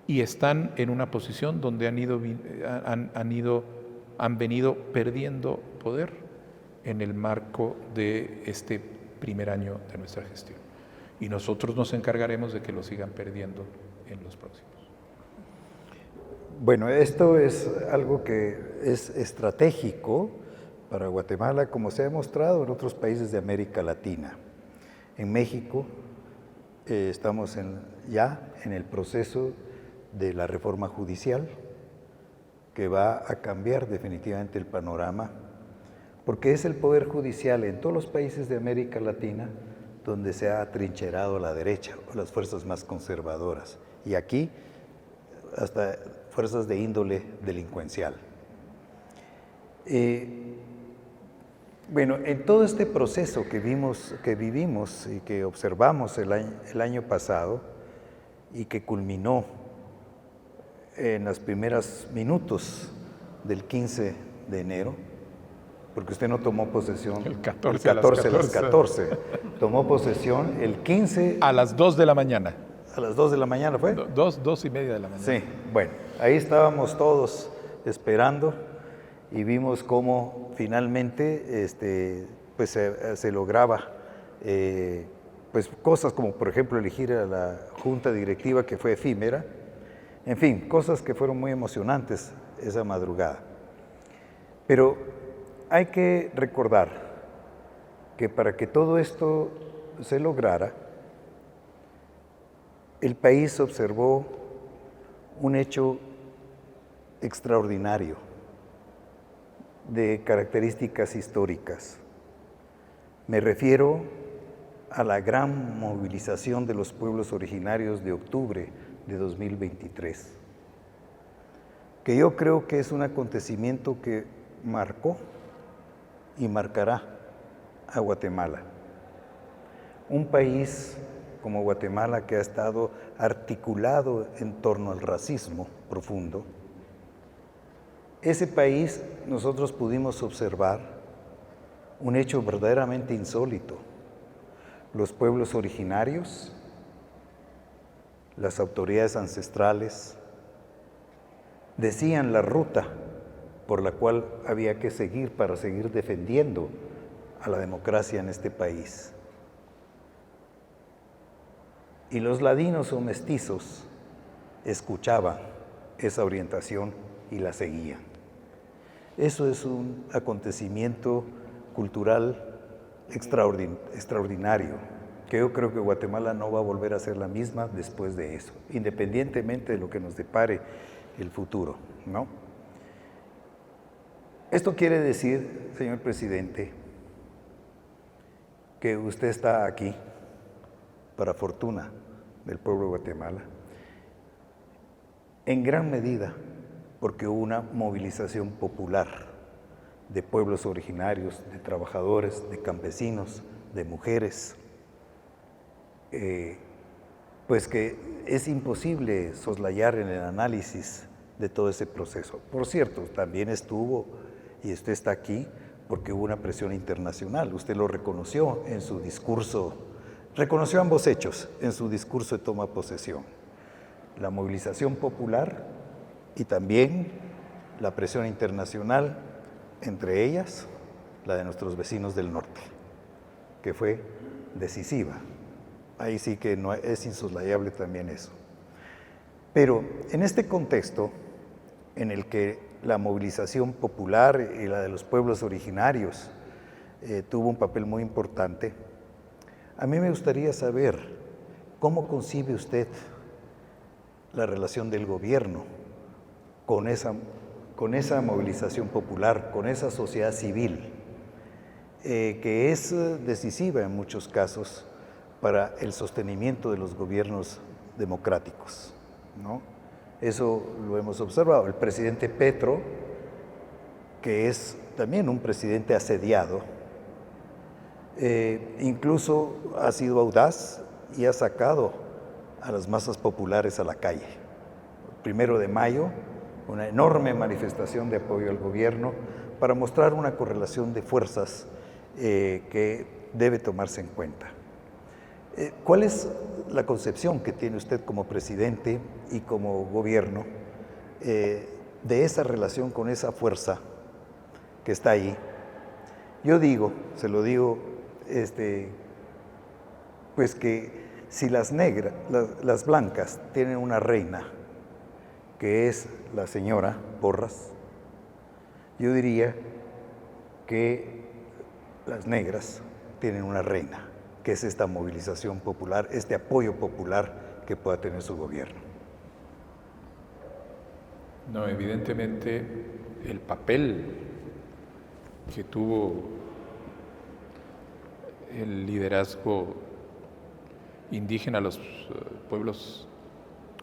[SPEAKER 3] Y están en una posición donde han venido perdiendo poder en el marco de este primer año de nuestra gestión. Y nosotros nos encargaremos de que lo sigan perdiendo en los próximos.
[SPEAKER 2] Bueno, esto es algo que es estratégico para Guatemala, como se ha demostrado en otros países de América Latina. En México estamos ya en el proceso de la reforma judicial, que va a cambiar definitivamente el panorama, porque es el poder judicial en todos los países de América Latina donde se ha atrincherado la derecha o las fuerzas más conservadoras, y aquí hasta fuerzas de índole delincuencial. Bueno, en todo este proceso que vivimos y que observamos el año pasado y que culminó en los primeros minutos del 15 de enero, porque usted no tomó posesión
[SPEAKER 3] el 14
[SPEAKER 2] a las 14, tomó posesión el 15
[SPEAKER 3] a las 2 de la mañana.
[SPEAKER 2] A las 2 de la mañana fue.
[SPEAKER 3] 2:30 de la mañana.
[SPEAKER 2] Sí, bueno, ahí estábamos todos esperando y vimos cómo finalmente pues se lograba pues cosas como, por ejemplo, elegir a la junta directiva, que fue efímera. En fin, cosas que fueron muy emocionantes esa madrugada. Pero hay que recordar que para que todo esto se lograra, el país observó un hecho extraordinario de características históricas. Me refiero a la gran movilización de los pueblos originarios de octubre de 2023, que yo creo que es un acontecimiento que marcó y marcará a Guatemala. Un país como Guatemala, que ha estado articulado en torno al racismo profundo. Ese país nosotros pudimos observar un hecho verdaderamente insólito. Los pueblos originarios, las autoridades ancestrales, decían la ruta por la cual había que seguir para seguir defendiendo a la democracia en este país. Y los ladinos o mestizos escuchaban esa orientación y la seguían. Eso es un acontecimiento cultural extraordinario que yo creo que Guatemala no va a volver a ser la misma después de eso, independientemente de lo que nos depare el futuro, ¿no? Esto quiere decir, señor presidente, que usted está aquí, para fortuna del pueblo de Guatemala, en gran medida porque hubo una movilización popular de pueblos originarios, de trabajadores, de campesinos, de mujeres, pues que es imposible soslayar en el análisis de todo ese proceso. Por cierto, también estuvo, y usted está aquí, porque hubo una presión internacional. Usted lo reconoció en su discurso, reconoció ambos hechos en su discurso de toma de posesión. La movilización popular y también la presión internacional, entre ellas la de nuestros vecinos del norte, que fue decisiva. Ahí sí que no es insoslayable también eso. Pero en este contexto en el que la movilización popular y la de los pueblos originarios tuvo un papel muy importante, a mí me gustaría saber cómo concibe usted la relación del gobierno con esa movilización popular, con esa sociedad civil, que es decisiva en muchos casos para el sostenimiento de los gobiernos democráticos, ¿no? Eso lo hemos observado. El presidente Petro, que es también un presidente asediado, incluso ha sido audaz y ha sacado a las masas populares a la calle. El 1 de mayo, una enorme manifestación de apoyo al gobierno para mostrar una correlación de fuerzas que debe tomarse en cuenta. ¿Cuál es la concepción que tiene usted como presidente y como gobierno de esa relación con esa fuerza que está ahí? Yo digo, se lo digo, pues que si las blancas tienen una reina, que es la señora Porras, yo diría que las negras tienen una reina, que es esta movilización popular, este apoyo popular que pueda tener su gobierno.
[SPEAKER 3] No, evidentemente el papel que tuvo el liderazgo indígena a los pueblos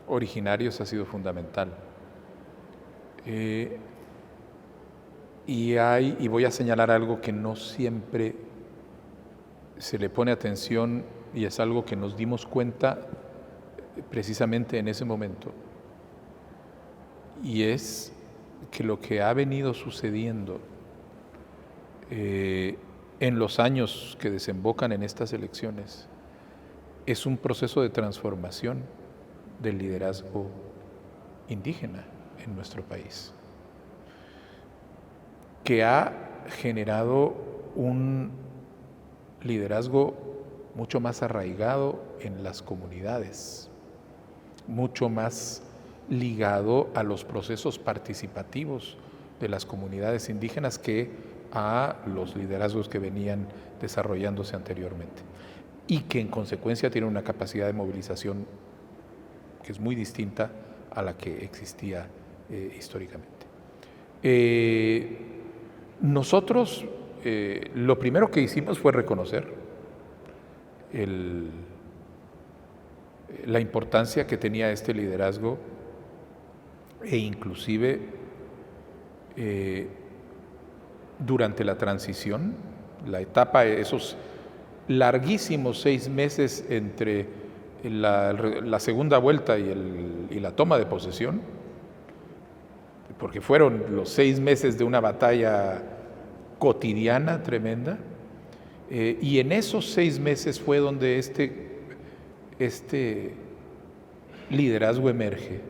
[SPEAKER 3] originarios ha sido fundamental. Y voy a señalar algo que no siempre se le pone atención y es algo que nos dimos cuenta precisamente en ese momento. Y es que lo que ha venido sucediendo en los años que desembocan en estas elecciones es un proceso de transformación del liderazgo indígena en nuestro país, que ha generado un liderazgo mucho más arraigado en las comunidades, mucho más ligado a los procesos participativos de las comunidades indígenas que a los liderazgos que venían desarrollándose anteriormente y que en consecuencia tienen una capacidad de movilización que es muy distinta a la que existía históricamente. Nosotros lo primero que hicimos fue reconocer la importancia que tenía este liderazgo e inclusive durante la transición, la etapa, esos larguísimos 6 meses entre la segunda vuelta y la toma de posesión, porque fueron los 6 meses de una batalla cotidiana tremenda, y en esos 6 meses fue donde este liderazgo emerge,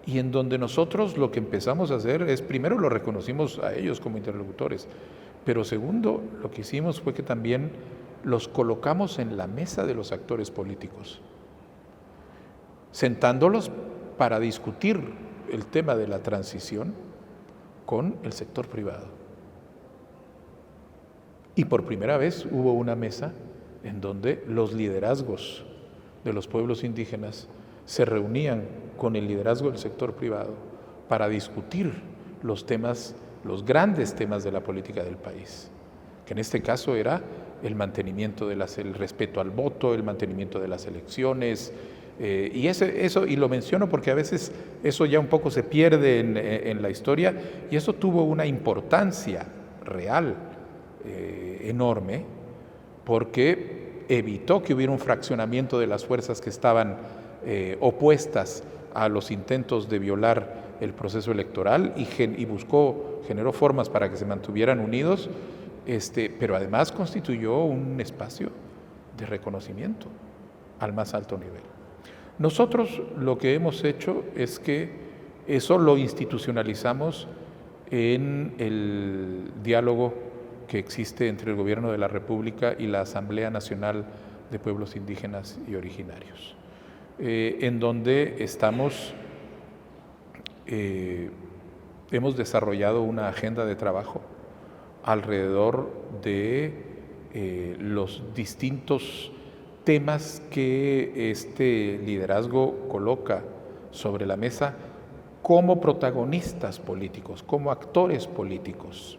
[SPEAKER 3] y en donde nosotros lo que empezamos a hacer es, primero lo reconocimos a ellos como interlocutores, pero segundo, lo que hicimos fue que también los colocamos en la mesa de los actores políticos, sentándolos para discutir el tema de la transición con el sector privado. Y por primera vez hubo una mesa en donde los liderazgos de los pueblos indígenas se reunían con el liderazgo del sector privado para discutir los temas, los grandes temas de la política del país, que en este caso era el mantenimiento el respeto al voto, el mantenimiento de las elecciones, y eso, y lo menciono porque a veces eso ya un poco se pierde en la historia, y eso tuvo una importancia real enorme, porque evitó que hubiera un fraccionamiento de las fuerzas que estaban opuestas a los intentos de violar el proceso electoral, y generó formas para que se mantuvieran unidos, pero además constituyó un espacio de reconocimiento al más alto nivel. Nosotros lo que hemos hecho es que eso lo institucionalizamos en el diálogo que existe entre el Gobierno de la República y la Asamblea Nacional de Pueblos Indígenas y Originarios, en donde hemos desarrollado una agenda de trabajo alrededor de los distintos temas que este liderazgo coloca sobre la mesa como protagonistas políticos, como actores políticos.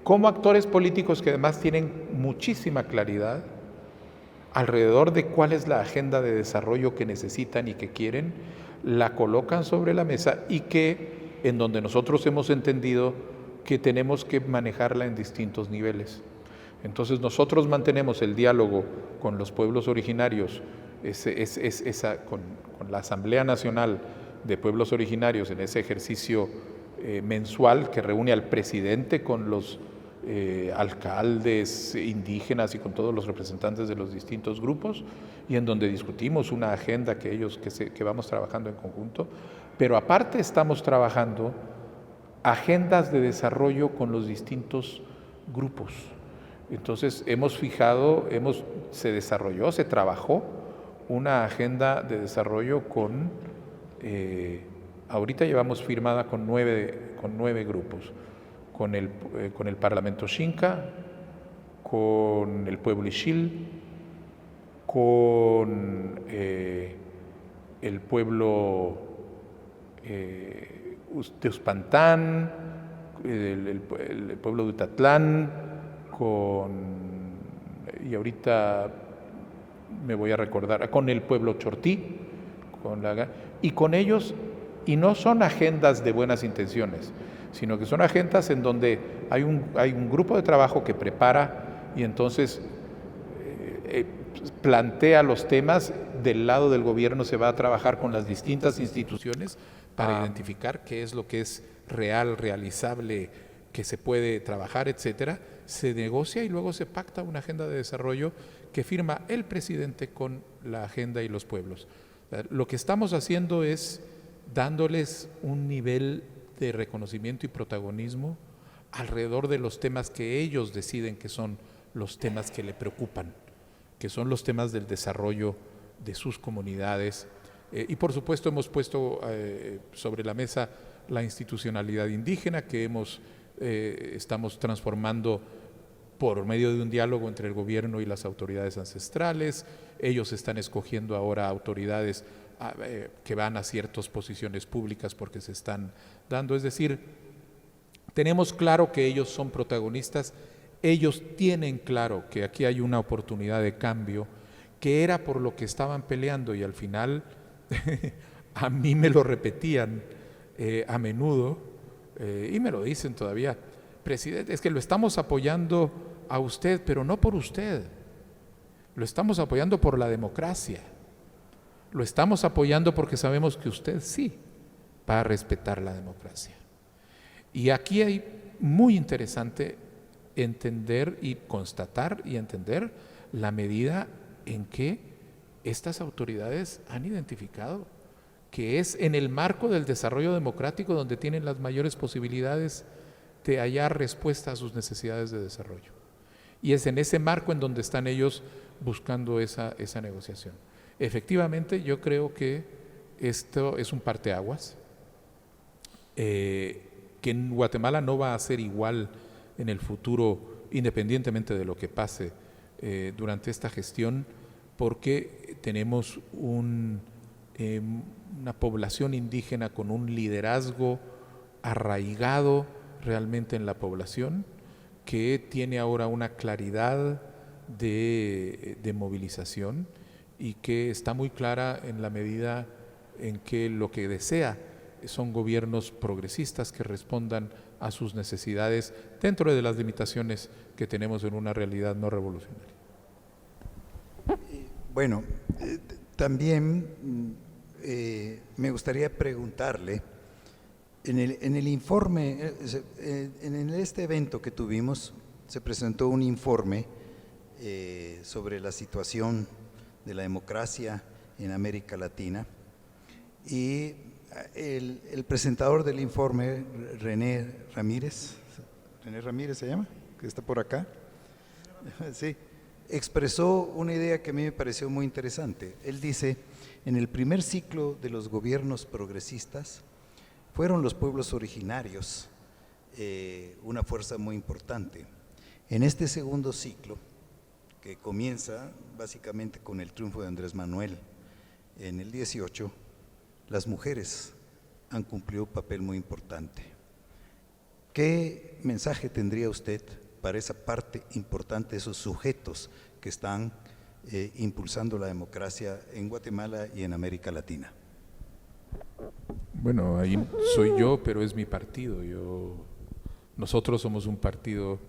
[SPEAKER 3] Como actores políticos que además tienen muchísima claridad alrededor de cuál es la agenda de desarrollo que necesitan y que quieren, la colocan sobre la mesa, y que en donde nosotros hemos entendido que tenemos que manejarla en distintos niveles. Entonces nosotros mantenemos el diálogo con los pueblos originarios, con la Asamblea Nacional de Pueblos Originarios, en ese ejercicio mensual que reúne al presidente con los alcaldes indígenas y con todos los representantes de los distintos grupos, y en donde discutimos una agenda que vamos trabajando en conjunto, pero aparte estamos trabajando agendas de desarrollo con los distintos grupos. Entonces se trabajó una agenda de desarrollo ahorita llevamos firmada con nueve grupos, con el Parlamento Xinca, con el pueblo Ixil, con el pueblo de Uspantán, el pueblo de Utatlán, y ahorita me voy a recordar, con el pueblo Chortí, y con ellos, y no son agendas de buenas intenciones, sino que son agendas en donde hay un grupo de trabajo que prepara y entonces plantea los temas. Del lado del gobierno se va a trabajar con las distintas instituciones para identificar qué es lo que es real, realizable, que se puede trabajar, etcétera. Se negocia y luego se pacta una agenda de desarrollo que firma el presidente con la agenda y los pueblos. Lo que estamos haciendo es dándoles un nivel de reconocimiento y protagonismo alrededor de los temas que ellos deciden que son los temas que le preocupan, que son los temas del desarrollo de sus comunidades. Y por supuesto hemos puesto sobre la mesa la institucionalidad indígena que estamos transformando por medio de un diálogo entre el gobierno y las autoridades ancestrales. Ellos están escogiendo ahora autoridades que van a ciertas posiciones públicas porque se están dando. Es decir, tenemos claro que ellos son protagonistas, ellos tienen claro que aquí hay una oportunidad de cambio, que era por lo que estaban peleando, y al final a mí me lo repetían a menudo, y me lo dicen todavía: presidente, es que lo estamos apoyando a usted, pero no por usted, lo estamos apoyando por la democracia, lo estamos apoyando porque sabemos que usted sí va a respetar la democracia. Y aquí hay muy interesante entender y constatar y entender la medida en que estas autoridades han identificado que es en el marco del desarrollo democrático donde tienen las mayores posibilidades de hallar respuesta a sus necesidades de desarrollo. Y es en ese marco en donde están ellos buscando esa negociación. Efectivamente, yo creo que esto es un parteaguas, que en Guatemala no va a ser igual en el futuro, independientemente de lo que pase durante esta gestión, porque tenemos una población indígena con un liderazgo arraigado realmente en la población, que tiene ahora una claridad de movilización y que está muy clara en la medida en que lo que desea son gobiernos progresistas que respondan a sus necesidades dentro de las limitaciones que tenemos en una realidad no revolucionaria.
[SPEAKER 2] Bueno, también me gustaría preguntarle, en el informe, en este evento que tuvimos, se presentó un informe sobre la situación de la democracia en América Latina, y el presentador del informe, René Ramírez se llama, que está por acá, sí, expresó una idea que a mí me pareció muy interesante. Él dice: en el primer ciclo de los gobiernos progresistas fueron los pueblos originarios una fuerza muy importante. En este segundo ciclo, que comienza básicamente con el triunfo de Andrés Manuel en el 18, las mujeres han cumplido un papel muy importante. ¿Qué mensaje tendría usted para esa parte importante, esos sujetos que están impulsando la democracia en Guatemala y en América Latina?
[SPEAKER 3] Bueno, ahí soy yo, pero es mi partido. Nosotros somos un partido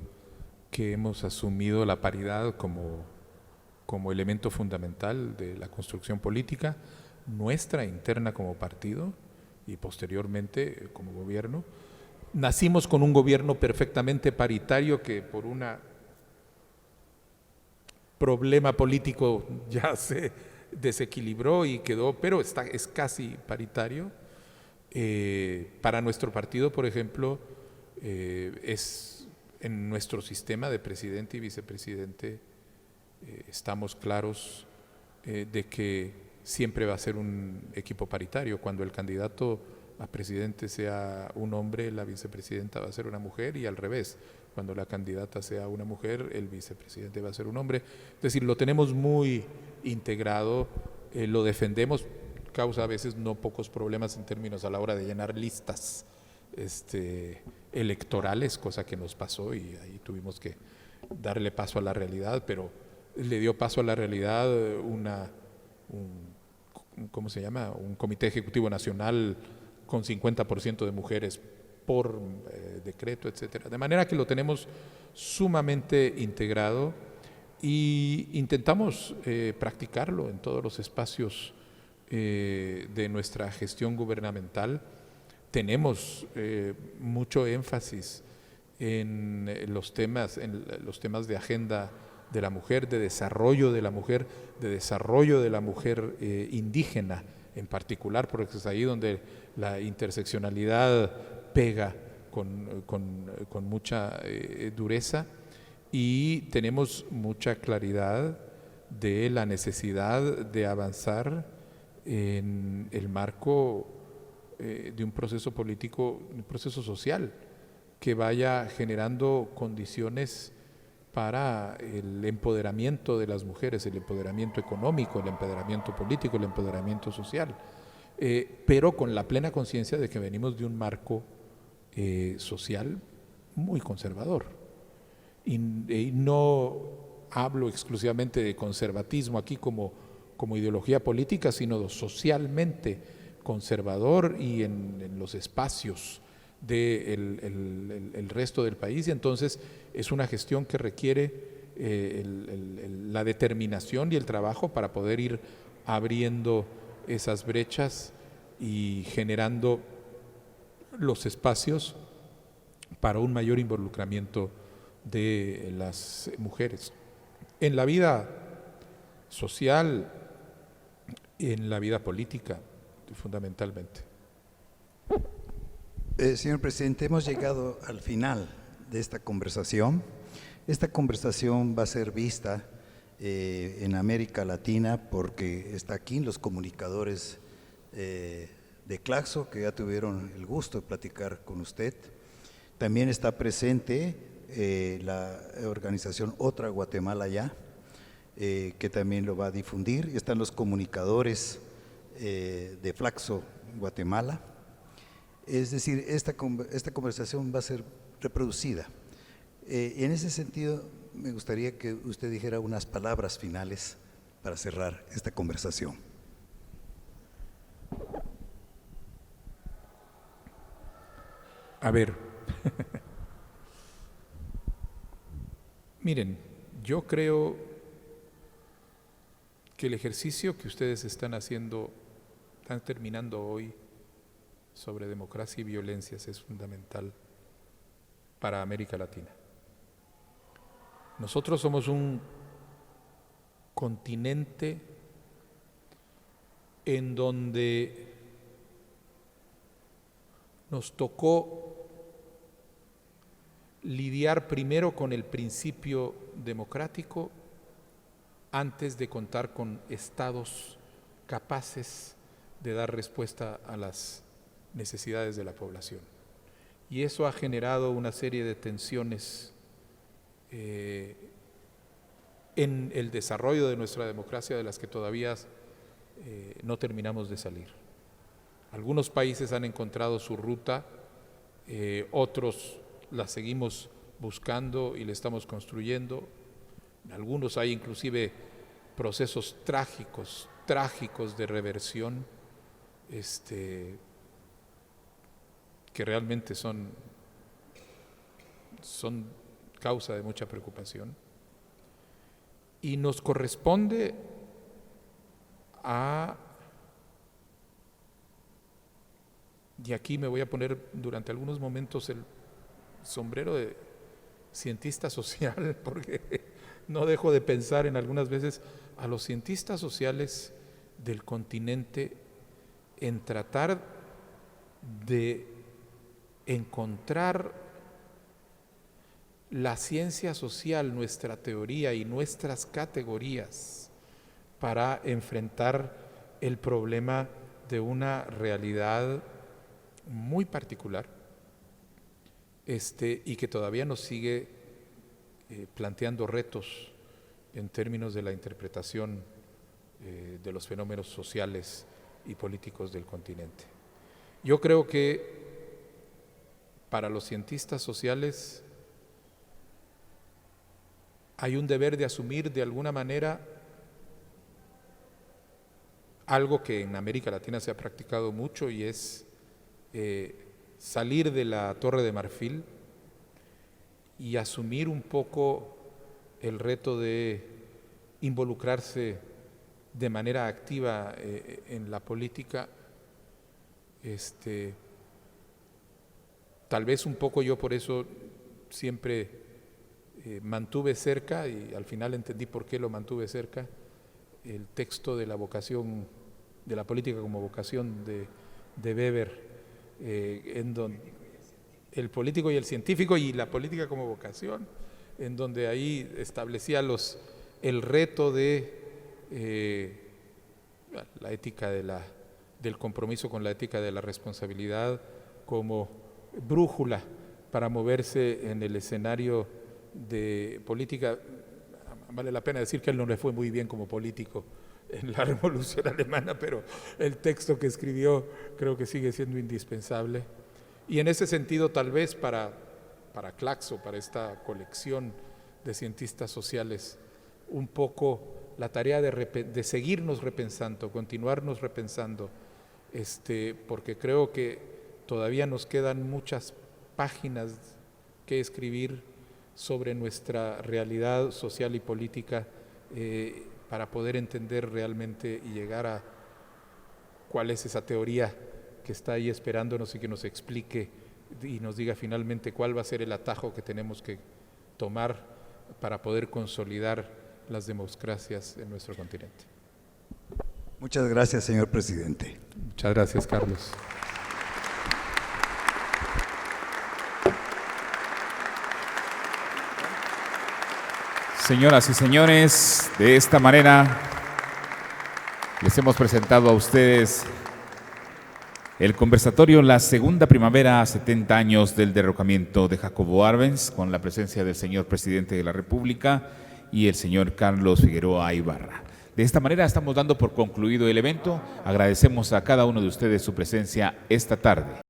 [SPEAKER 3] que hemos asumido la paridad como elemento fundamental de la construcción política nuestra interna como partido y posteriormente como gobierno. Nacimos con un gobierno perfectamente paritario que por un problema político ya se desequilibró y quedó, pero es casi paritario. Para nuestro partido, por ejemplo, es en nuestro sistema de presidente y vicepresidente, estamos claros de que siempre va a ser un equipo paritario. Cuando el candidato a presidente sea un hombre, la vicepresidenta va a ser una mujer, y al revés. Cuando la candidata sea una mujer, el vicepresidente va a ser un hombre. Es decir, lo tenemos muy integrado, lo defendemos, causa a veces no pocos problemas en términos a la hora de llenar listas electorales, cosa que nos pasó y ahí tuvimos que darle paso a la realidad, pero le dio paso a la realidad ¿cómo se llama? Un comité ejecutivo nacional con 50% de mujeres por decreto, etcétera. De manera que lo tenemos sumamente integrado y intentamos practicarlo en todos los espacios de nuestra gestión gubernamental. Tenemos mucho énfasis en los temas de agenda de la mujer, de desarrollo de la mujer, indígena en particular, porque es ahí donde la interseccionalidad pega con mucha dureza, y tenemos mucha claridad de la necesidad de avanzar en el marco de un proceso político, un proceso social que vaya generando condiciones para el empoderamiento de las mujeres, el empoderamiento económico, el empoderamiento político, el empoderamiento social, pero con la plena conciencia de que venimos de un marco social muy conservador. Y no hablo exclusivamente de conservatismo aquí como ideología política, sino socialmente conservador y en los espacios del resto del país, y entonces es una gestión que requiere la determinación y el trabajo para poder ir abriendo esas brechas y generando los espacios para un mayor involucramiento de las mujeres en la vida social, en la vida política, fundamentalmente.
[SPEAKER 2] Señor presidente, hemos llegado al final de esta conversación. Esta conversación va a ser vista en América Latina porque está aquí los comunicadores de Claxo, que ya tuvieron el gusto de platicar con usted. También está presente la organización Otra Guatemala Ya, que también lo va a difundir. Y están los comunicadores de Flaxo, Guatemala. Es decir, esta conversación va a ser reproducida. En ese sentido, me gustaría que usted dijera unas palabras finales para cerrar esta conversación.
[SPEAKER 3] A ver, miren, yo creo que el ejercicio que ustedes están terminando hoy sobre democracia y violencias es fundamental para América Latina. Nosotros somos un continente en donde nos tocó lidiar primero con el principio democrático antes de contar con estados capaces de dar respuesta a las necesidades de la población. Y eso ha generado una serie de tensiones en el desarrollo de nuestra democracia de las que todavía no terminamos de salir. Algunos países han encontrado su ruta, otros la seguimos buscando y la estamos construyendo. En algunos hay inclusive procesos trágicos de reversión, que realmente son causa de mucha preocupación. Y nos corresponde y aquí me voy a poner durante algunos momentos el sombrero de cientista social, porque no dejo de pensar en algunas veces a los cientistas sociales del continente en tratar de encontrar la ciencia social, nuestra teoría y nuestras categorías para enfrentar el problema de una realidad muy particular, y que todavía nos sigue planteando retos en términos de la interpretación de los fenómenos sociales y políticos del continente. Yo creo que para los cientistas sociales hay un deber de asumir de alguna manera algo que en América Latina se ha practicado mucho, y es salir de la Torre de Marfil y asumir un poco el reto de involucrarse de manera activa en la política. Tal vez un poco yo por eso siempre mantuve cerca, y al final entendí por qué lo mantuve cerca, el texto de la vocación, de la política como vocación de Weber, en donde el político y el científico y la política como vocación, en donde ahí establecía el reto de la ética del compromiso con la ética de la responsabilidad como brújula para moverse en el escenario de política. Vale la pena decir que a él no le fue muy bien como político en la Revolución Alemana, pero el texto que escribió creo que sigue siendo indispensable. Y en ese sentido, tal vez para Claxo, para esta colección de cientistas sociales, un poco la tarea de seguirnos repensando, continuarnos repensando, porque creo que todavía nos quedan muchas páginas que escribir sobre nuestra realidad social y política, para poder entender realmente y llegar a cuál es esa teoría que está ahí esperándonos y que nos explique y nos diga finalmente cuál va a ser el atajo que tenemos que tomar para poder consolidar las democracias en nuestro continente.
[SPEAKER 2] Muchas gracias, señor presidente.
[SPEAKER 3] Muchas gracias, Carlos.
[SPEAKER 1] Señoras y señores, de esta manera les hemos presentado a ustedes el conversatorio La Segunda Primavera a 70 años del derrocamiento de Jacobo Arbenz, con la presencia del señor presidente de la República y el señor Carlos Figueroa Ibarra. De esta manera estamos dando por concluido el evento. Agradecemos a cada uno de ustedes su presencia esta tarde.